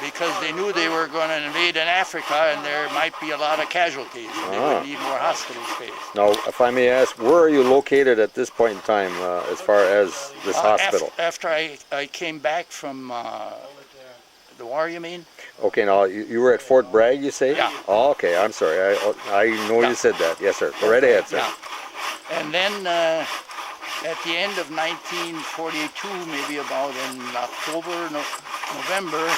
because they knew they were going to invade in Africa and there might be a lot of casualties. And they would need more hospital space. Now, if I may ask, where are you located at this point in time as far as this hospital? After I came back from the war, you mean? Okay, now you were at Fort Bragg, you say? Yeah. Oh, okay, I'm sorry. I know you said that. Yes, sir. Go right ahead, sir. Yeah. And then at the end of 1942, maybe about in October, November,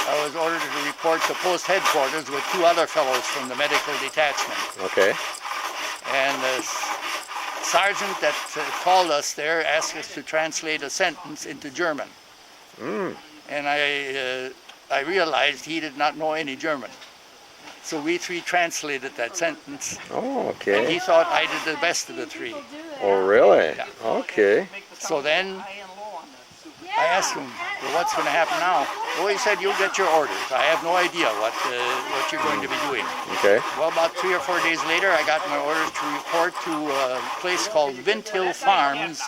I was ordered to report to post headquarters with 2 other fellows from the medical detachment. Okay. And the sergeant that called us there asked us to translate a sentence into German. And I realized he did not know any German. So we 3 translated that sentence. Oh, And okay. he thought I did the best of the 3. Oh, really? Yeah. Okay. So then I asked him, well, what's going to happen now? Well, he said, you'll get your orders. I have no idea what you're going to be doing. Okay. Well, about 3 or 4 days later, I got my orders to report to a place called Wendel Farms,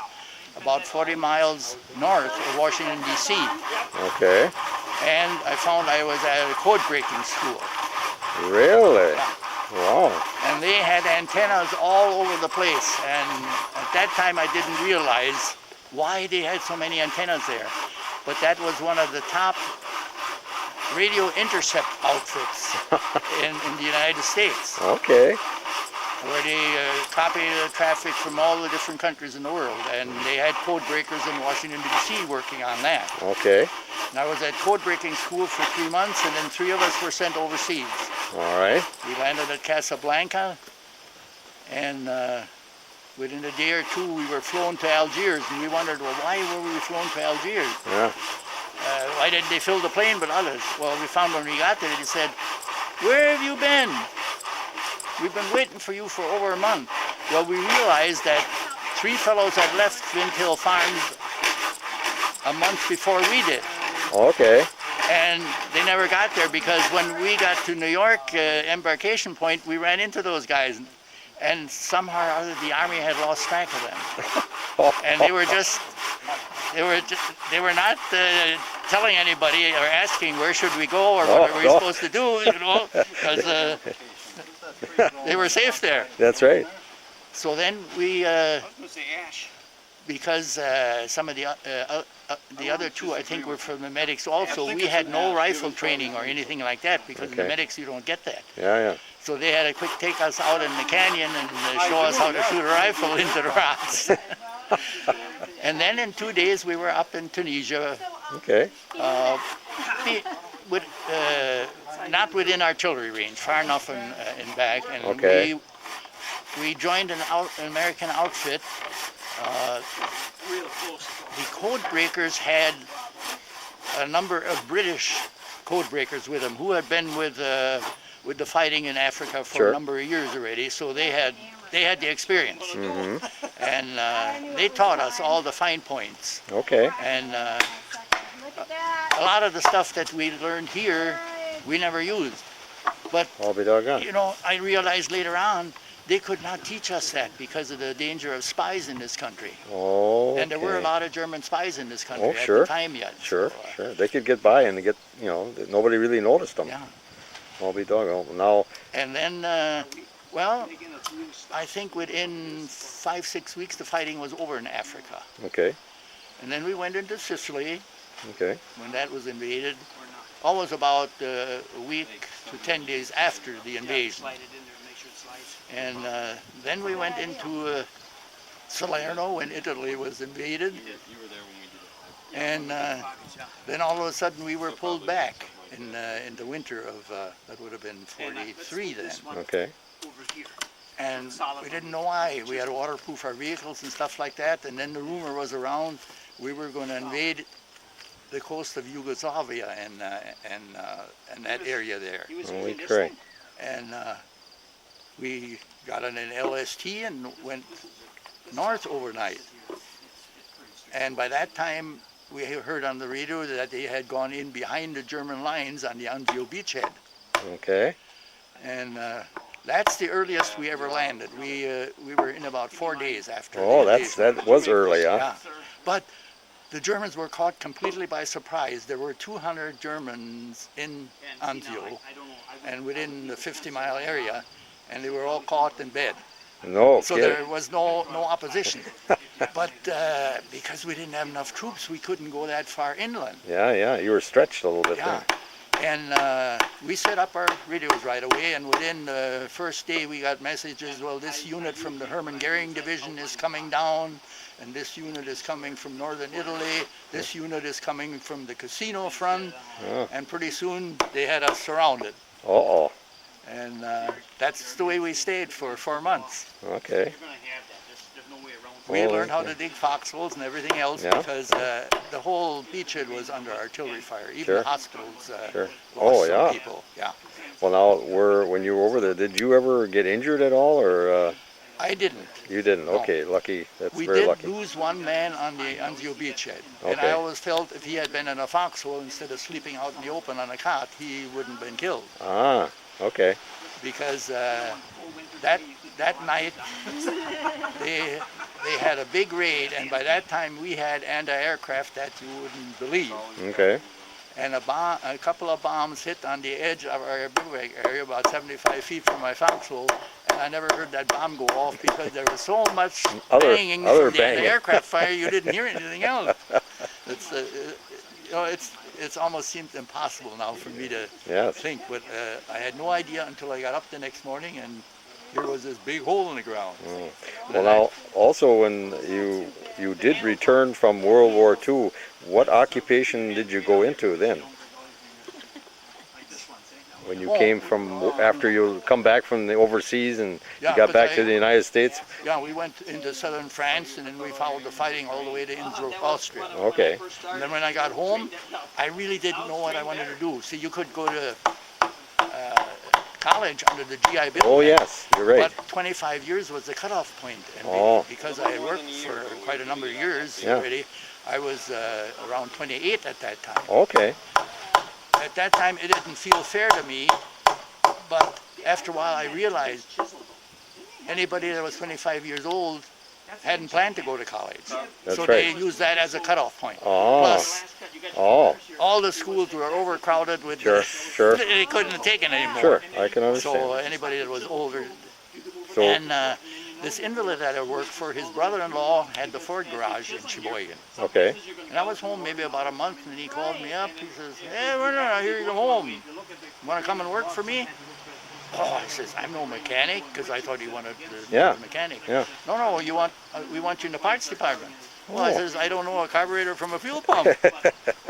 about 40 miles north of Washington, D.C. Okay. And I found I was at a code breaking school. Really? Wow. And they had antennas all over the place. And at that time, I didn't realize why they had so many antennas there. But that was one of the top radio intercept outfits in the United States. Okay. Where they copy the traffic from all the different countries in the world. And they had code breakers in Washington, D.C. working on that. Okay. And I was at code breaking school for 3 months, and then 3 of us were sent overseas. All right. We landed at Casablanca, and within a day or 2 we were flown to Algiers, and we wondered, well, why were we flown to Algiers? Yeah. Why didn't they fill the plane with others? Well, we found when we got there, they said, where have you been? We've been waiting for you for over a month. Well, we realized that 3 fellows had left Windhill Farms a month before we did. Okay. And they never got there because when we got to New York embarkation point, we ran into those guys. And somehow or other, the Army had lost track of them. And they were not telling anybody or asking where should we go or what are we supposed to do, you know, because they were safe there. That's right. So then we, because some of the other 2, I think, were from the medics also, we had no rifle training or anything like that because in the medics you don't get that. Yeah, yeah. So they had to quick take us out in the canyon and show us how to shoot a rifle into the rocks. And then in 2 days we were up in Tunisia. Okay. Not within artillery range, far enough in back. And Okay. we joined an American outfit. The code breakers had a number of British code breakers with them who had been with the fighting in Africa for a number of years already, so they had the experience. Mm-hmm. And they taught us all the fine points. Okay. And a lot of the stuff that we learned here, we never used. But, I'll be doggone. you know, I realized later on, they could not teach us that because of the danger of spies in this country. Oh. And there were a lot of German spies in this country Oh, at sure. the time yet. Sure, So, sure. They could get by and get, you know, nobody really noticed them. Yeah. I'll be doggone. Now. And then, well, I think within 5-6 weeks the fighting was over in Africa. Okay. And then we went into Sicily Okay. when that was invaded, almost about a week to 10 days after the invasion. And then we went into Salerno when Italy was invaded. And then all of a sudden we were pulled back in the winter of, that would have been 43 then. Okay. And we didn't know why. We had to waterproof our vehicles and stuff like that. And then the rumor was around we were going to invade the coast of Yugoslavia and that area there. Holy crap. And we got on an LST and went north overnight. And by that time, we heard on the radio that they had gone in behind the German lines on the Anzio beachhead. Okay. And that's the earliest we ever landed. We were in about 4 days after. Oh, the invasion. that was early, huh? Yeah. But the Germans were caught completely by surprise. There were 200 Germans in Anzio and within the 50-mile area, and they were all caught in bed. No So kidding. there was no opposition. But because we didn't have enough troops, we couldn't go that far inland. Yeah, yeah. You were stretched a little bit Yeah. there. And we set up our radios right away, and within the first day we got messages, well, this unit from the Hermann Goering Division is coming down, and this unit is coming from northern Italy, this unit is coming from the casino front, and pretty soon they had us surrounded. Uh-oh. And that's the way we stayed for 4 months. Okay. We learned how to dig foxholes and everything else because the whole beachhead was under artillery fire. Even the hospitals lost some people. Yeah. Well, now, when you were over there, did you ever get injured at all, or? I didn't. You didn't? No. Okay, lucky. That's we very lucky. We did lose one man on the beachhead. Okay. And I always felt if he had been in a foxhole instead of sleeping out in the open on a cot, he wouldn't have been killed. Ah, okay. Because that night they had a big raid, and by that time we had anti-aircraft that you wouldn't believe. Okay. And a couple of bombs hit on the edge of our bivouac area, about 75 feet from my foxhole, and I never heard that bomb go off because there was so much banging from the anti-aircraft fire you didn't hear anything else. It's it's almost seems impossible now for me to think, but I had no idea until I got up the next morning, and here was this big hole in the ground. Well, now, also when you did return from World War II, what occupation did you go into then? When you came from, after you come back from the overseas and you got back to the United States? Yeah, we went into southern France, and then we followed the fighting all the way to Innsbruck, Austria. Okay. And then when I got home, I really didn't know what I wanted to do. See, you could go to college under the GI Bill. Oh, yes, you're right. But 25 years was the cutoff point. And because I had worked for quite a number of years already, I was around 28 at that time. Okay. At that time, it didn't feel fair to me, but after a while I realized anybody that was 25 years old hadn't planned to go to college. That's so right. they used that as a cutoff point. Oh. Plus, all the schools were overcrowded with Sure. They couldn't have taken anymore. Sure, I can understand. So anybody that was older. And this invalid that I worked for, his brother-in-law had the Ford garage in Sheboygan. Okay. And I was home maybe about a month, and he called me up. He says, "Hey, Werner, I hear you're home. You want to come and work for me?" Oh, I says, "I'm no mechanic," because I thought he wanted to be a mechanic. Yeah. No, we want you in the parts department. Well, I says, "I don't know a carburetor from a fuel pump."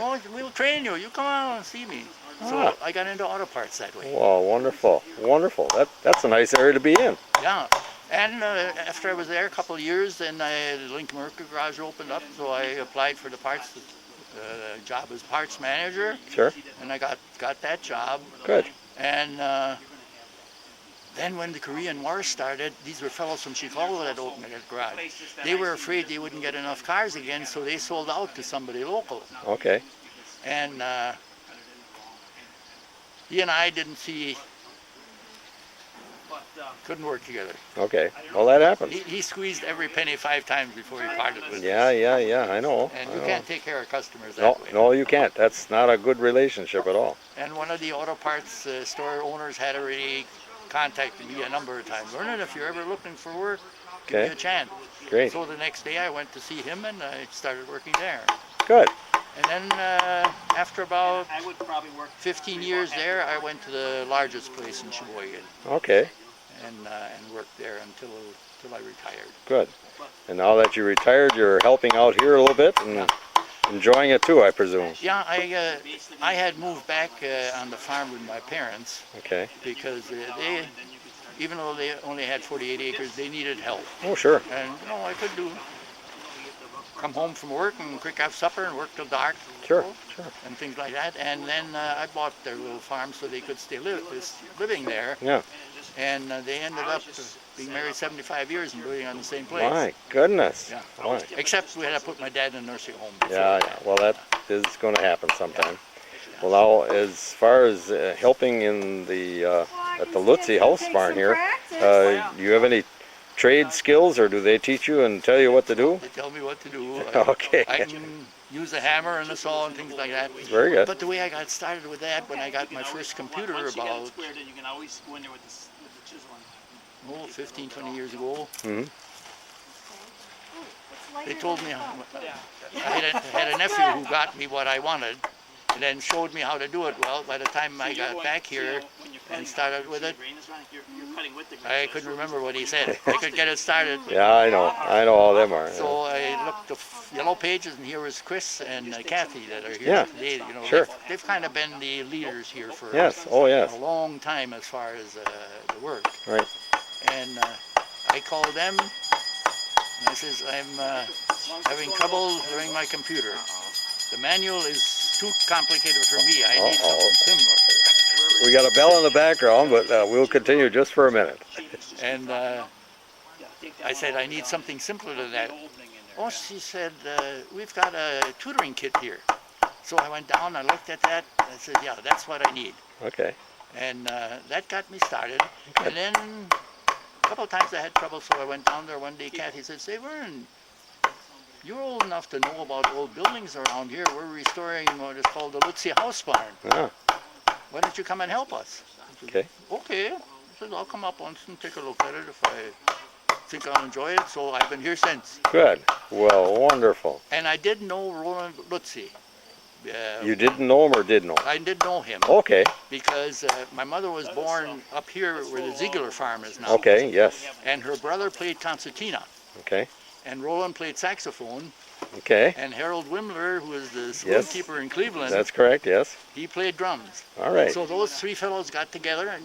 "Oh, we'll train you. You come on and see me." So I got into auto parts that way. Wow, wonderful, wonderful. That's a nice area to be in. Yeah. And after I was there a couple of years, then the Lincoln Mercury garage opened up, so I applied for the parts job as parts manager. Sure. And I got that job. Good. And then when the Korean War started, these were fellows from Chicago that opened that garage. They were afraid they wouldn't get enough cars again, so they sold out to somebody local. Okay. And he and I couldn't work together. Okay. Well, that happens. He squeezed every penny 5 times before he parted with it. Yeah, I know. And you can't take care of customers that way. No, you can't. That's not a good relationship at all. And one of the auto parts store owners had already contacted me a number of times. "Vernon, if you're ever looking for work, give me a chance." Great. So the next day I went to see him, and I started working there. Good. And then after about 15 years there, I went to the largest place in Sheboygan. Okay. And worked there until I retired. Good. And now that you retired, you're helping out here a little bit and enjoying it too, I presume. Yeah, I had moved back on the farm with my parents. Okay. Because they, even though they only had 48 acres, they needed help. Oh, sure. And I could come home from work and quick have supper and work till dark. Sure. And things like that. And then I bought their little farm so they could stay living there. Yeah. And they ended up being married 75 years and living on the same place. My goodness. Yeah. My. Except we had to put my dad in a nursing home before. Yeah. Well, that is going to happen sometime. Well, now, as far as helping in the at the Lutze Housebarn here, do you have any trade skills, or do they teach you and tell you what to do? They tell me what to do. Okay. I can use a hammer and a saw and things like that. Very good. But the way I got started with that, when I got my first computer about 15, 20 years ago, they told me I had a nephew who got me what I wanted, and then showed me how to do it. Well, by the time I got back here and started with it, I couldn't remember what he said. I could get it started. Yeah, I know all them are. So I looked the yellow pages, and here was Chris and Kathy that are here Yeah, today. You know, sure. they've kind of been the leaders here for Yes, oh yes. a long time as far as the work. Right. And I called them, and I says, I'm having trouble hearing my computer. The manual is too complicated for me. I need something similar. We got a bell in the background, but we'll continue just for a minute. And I said, I need something simpler than that. Oh, she said, we've got a tutoring kit here. So I went down, I looked at that, and I said, yeah, that's what I need. Okay. And that got me started. Okay. And then a couple of times I had trouble, so I went down there one day. Kathy said, say, Vern, you're old enough to know about old buildings around here. We're restoring what is called the Lutze Housebarn. Yeah. Why don't you come and help us? I said, Okay. Okay. I said, I'll come up once and take a look at it if I think I'll enjoy it. So I've been here since. Good. Well, wonderful. And I did know Roland Lutze. You didn't know him or did know him? I did know him. Okay. Because my mother was born up here where the Ziegler farm is now. Okay, yes. And her brother played concertina. Okay. And Roland played saxophone. Okay. And Harold Wimler, who was the saloon keeper in Cleveland. That's correct, yes. He played drums. All right. So those three fellows got together, and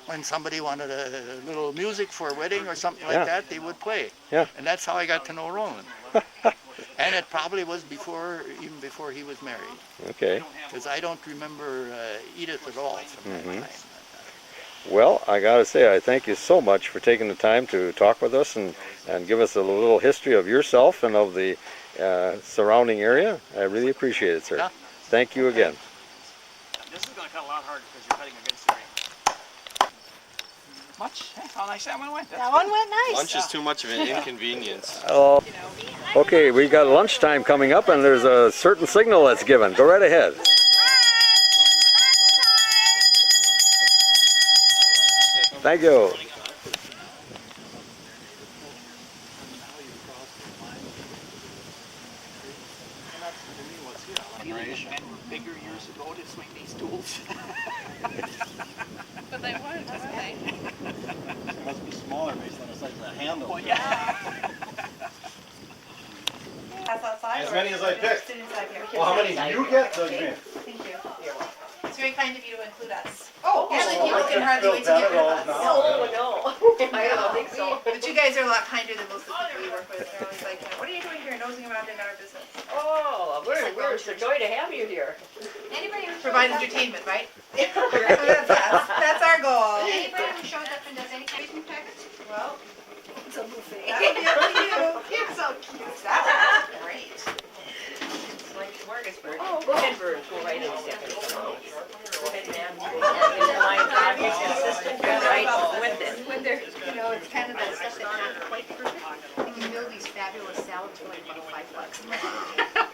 when somebody wanted a little music for a wedding or something like that, they would play. Yeah. And that's how I got to know Roland. And it probably was even before he was married. Okay. Because I don't remember Edith at all from that time. Well, I got to say, I thank you so much for taking the time to talk with us and give us a little history of yourself and of the surrounding area. I really appreciate it, sir. Yeah. Thank you again. This is going to cut a lot harder because you're cutting against the grain. Much? How nice that one went. That one went nice. Lunch is too much of an inconvenience. Okay, we got lunchtime coming up, and there's a certain signal that's given. Go right ahead. Thank you. Men were bigger years ago to swing these tools. But they weren't, were they? It must be smaller based on the size of the handle. Well, yeah. That's outside. As many as I picked. Sit inside here. Well, how many do you get? Doug Green? Thank you. It's very kind of you to include us. Oh, and the people can hardly wait to Bill get rid of us. Pettit, Oh, no. I don't think so. But you guys are a lot kinder than most of the people we work with. They're always like, what are you doing here nosing around in our business? Oh, it's a joy to have you here. Anybody who provide entertainment, right? That's our goal. Anybody who shows up and does any kind of package? Well, It's a buffet. that'll be up to you. You're so cute. That was great. It's like smorgasbord. Oh, go ahead, Vern. Go right in a second. Go ahead, ma'am. And then my obvious assistant, go right with it. When they're, you know, it's kind of that stuff that's not quite perfect. You can build these fabulous salads for like about $5.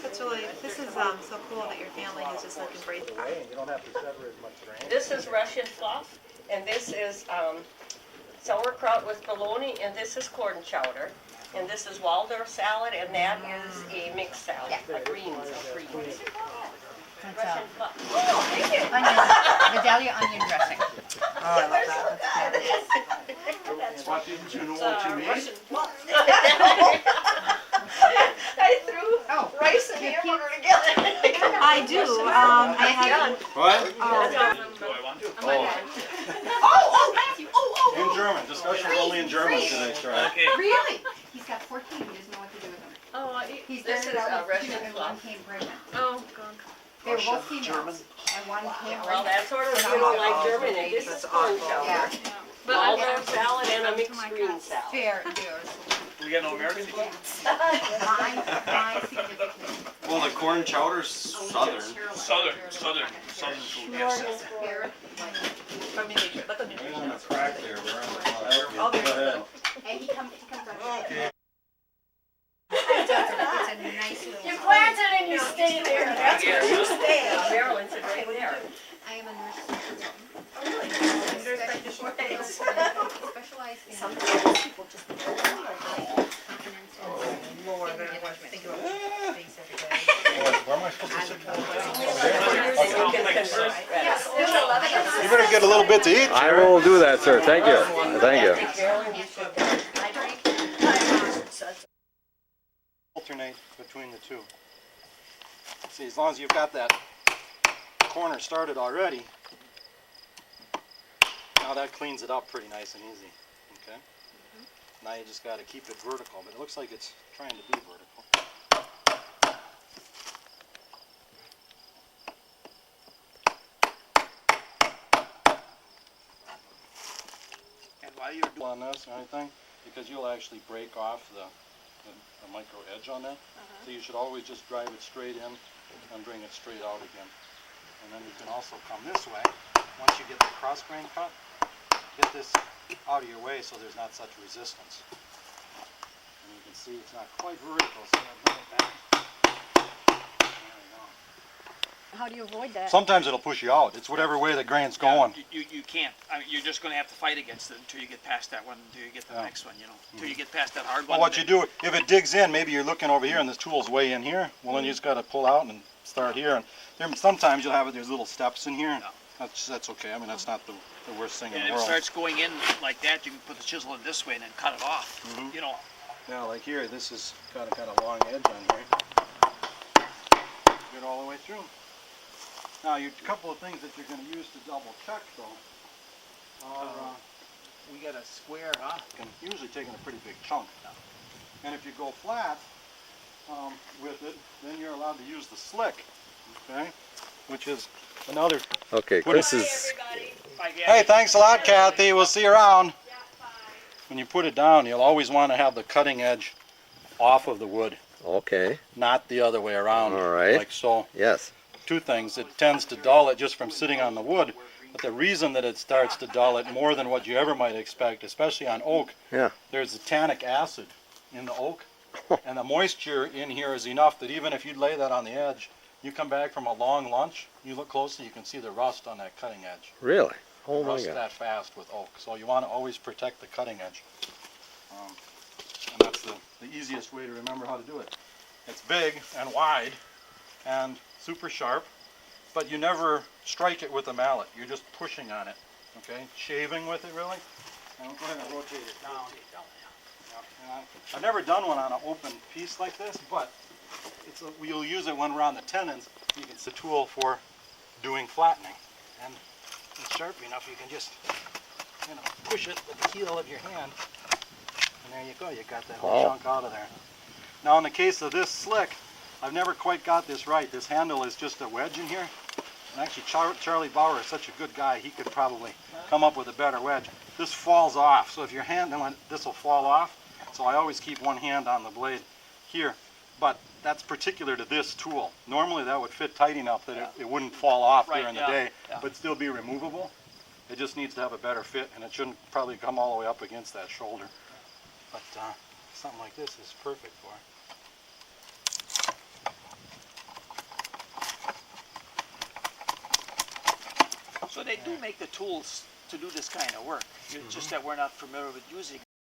That's really, this is so cool that your family has just like embraced it. You don't have to sever as much grain. This is Russian fluff, and this is sauerkraut with bologna, and this is corn chowder. And this is Waldorf salad, and that is a mixed salad, a greens. Russian fluff. Oh, thank you. Vidalia onion dressing. Oh, I love that. That's What didn't you know what you need? Russian fluff. I threw rice and hamburger together. I do. I have. What? Oh, Matthew. Oh. In German. Discussion only in German today, Charlie. Really? He's got 14, he doesn't know what to do with them. Oh, He this started is out with Russian 2 and one fluff. came pregnant. Oh, God. They were both females, and one came Well, pregnant. that's sort of, you know, like German, and this is corn chowder. Yeah. Waldorf salad and a mixed green salad. Fair, theirs. We got no American people? My significant. Well, the corn chowder's southern. Southern food, yes. Here. From New Hampshire. Look at New We're on Hampshire. the track there. We're on Oh, the there's Go ahead. And he comes up. Okay. It's a nice little. You planted and you stay there. That's where you stay. Marilyn said right there. I am a nurse. Specialized in. Sometimes people just Lord, I don't want to think about things every day. Where am I supposed to sit down? You better get a little bit to eat. I will do that, sir. Thank you. Thank you. Alternate between the two. See, as long as you've got that corner started already, now that cleans it up pretty nice and easy. Okay? Now you just got to keep it vertical, but it looks like it's trying to be vertical. And while you're doing On this or anything, because you'll actually break off the micro edge on that. So you should always just drive it straight in and bring it straight out again. And then you can also come this way. Once you get the cross grain cut, get this out of your way so there's not such resistance. And you can see it's not quite vertical, so I bring it back. There we go. How do you avoid that? Sometimes it'll push you out. It's whatever way the grain's going. You can't. I mean, you're just going to have to fight against it until you get past that one, until you get the next one, you know. Until you get past that hard one. Well, what you do, if it digs in, maybe you're looking over here and this tool's way in here, well then you just got to pull out and start here. And there, sometimes you'll have there's little steps in here. That's okay. I mean, that's not the worst thing in And the if it world. starts going in like that, you can put the chisel in this way and then cut it off, you know. Yeah, like here, this has got a long edge on here. Get all the way through. Now, a couple of things that you're going to use to double check, though, are We got a square, huh? usually taking a pretty big chunk. And if you go flat with it, then you're allowed to use the slick, okay? Which is another... Okay, Chris is... Hey, thanks a lot, Kathy. We'll see you around. When you put it down, you'll always want to have the cutting edge off of the wood, Okay, not the other way around. All right. Like so. yes. Two things. It tends to dull it just from sitting on the wood, but the reason that it starts to dull it more than what you ever might expect, especially on oak, Yeah. there's a tannic acid in the oak, and the moisture in here is enough that even if you lay that on the edge, you come back from a long lunch, you look closely, you can see the rust on that cutting edge. Really? Oh It my rusts God. that fast with oak, so you want to always protect the cutting edge. And that's the easiest way to remember how to do it. It's big and wide and super sharp, but you never strike it with a mallet. You're just pushing on it, okay? Shaving with it, really. And go ahead and rotate it down. Yeah, and I've never done one on an open piece like this, but we'll use it when we're on the tenons. It's a tool for doing flattening. And it's sharp enough you can just push it with the heel of your hand. And there you go, you got that whole chunk out of there. Now in the case of this slick, I've never quite got this right. This handle is just a wedge in here. And actually Charlie Bauer is such a good guy, he could probably come up with a better wedge. This falls off, so if your hand, this will fall off. So I always keep one hand on the blade here. But that's particular to this tool. Normally that would fit tight enough that it wouldn't fall off during the day, but still be removable. It just needs to have a better fit, and it shouldn't probably come all the way up against that shoulder. But something like this is perfect for it. So they do make the tools to do this kind of work. It's just that we're not familiar with using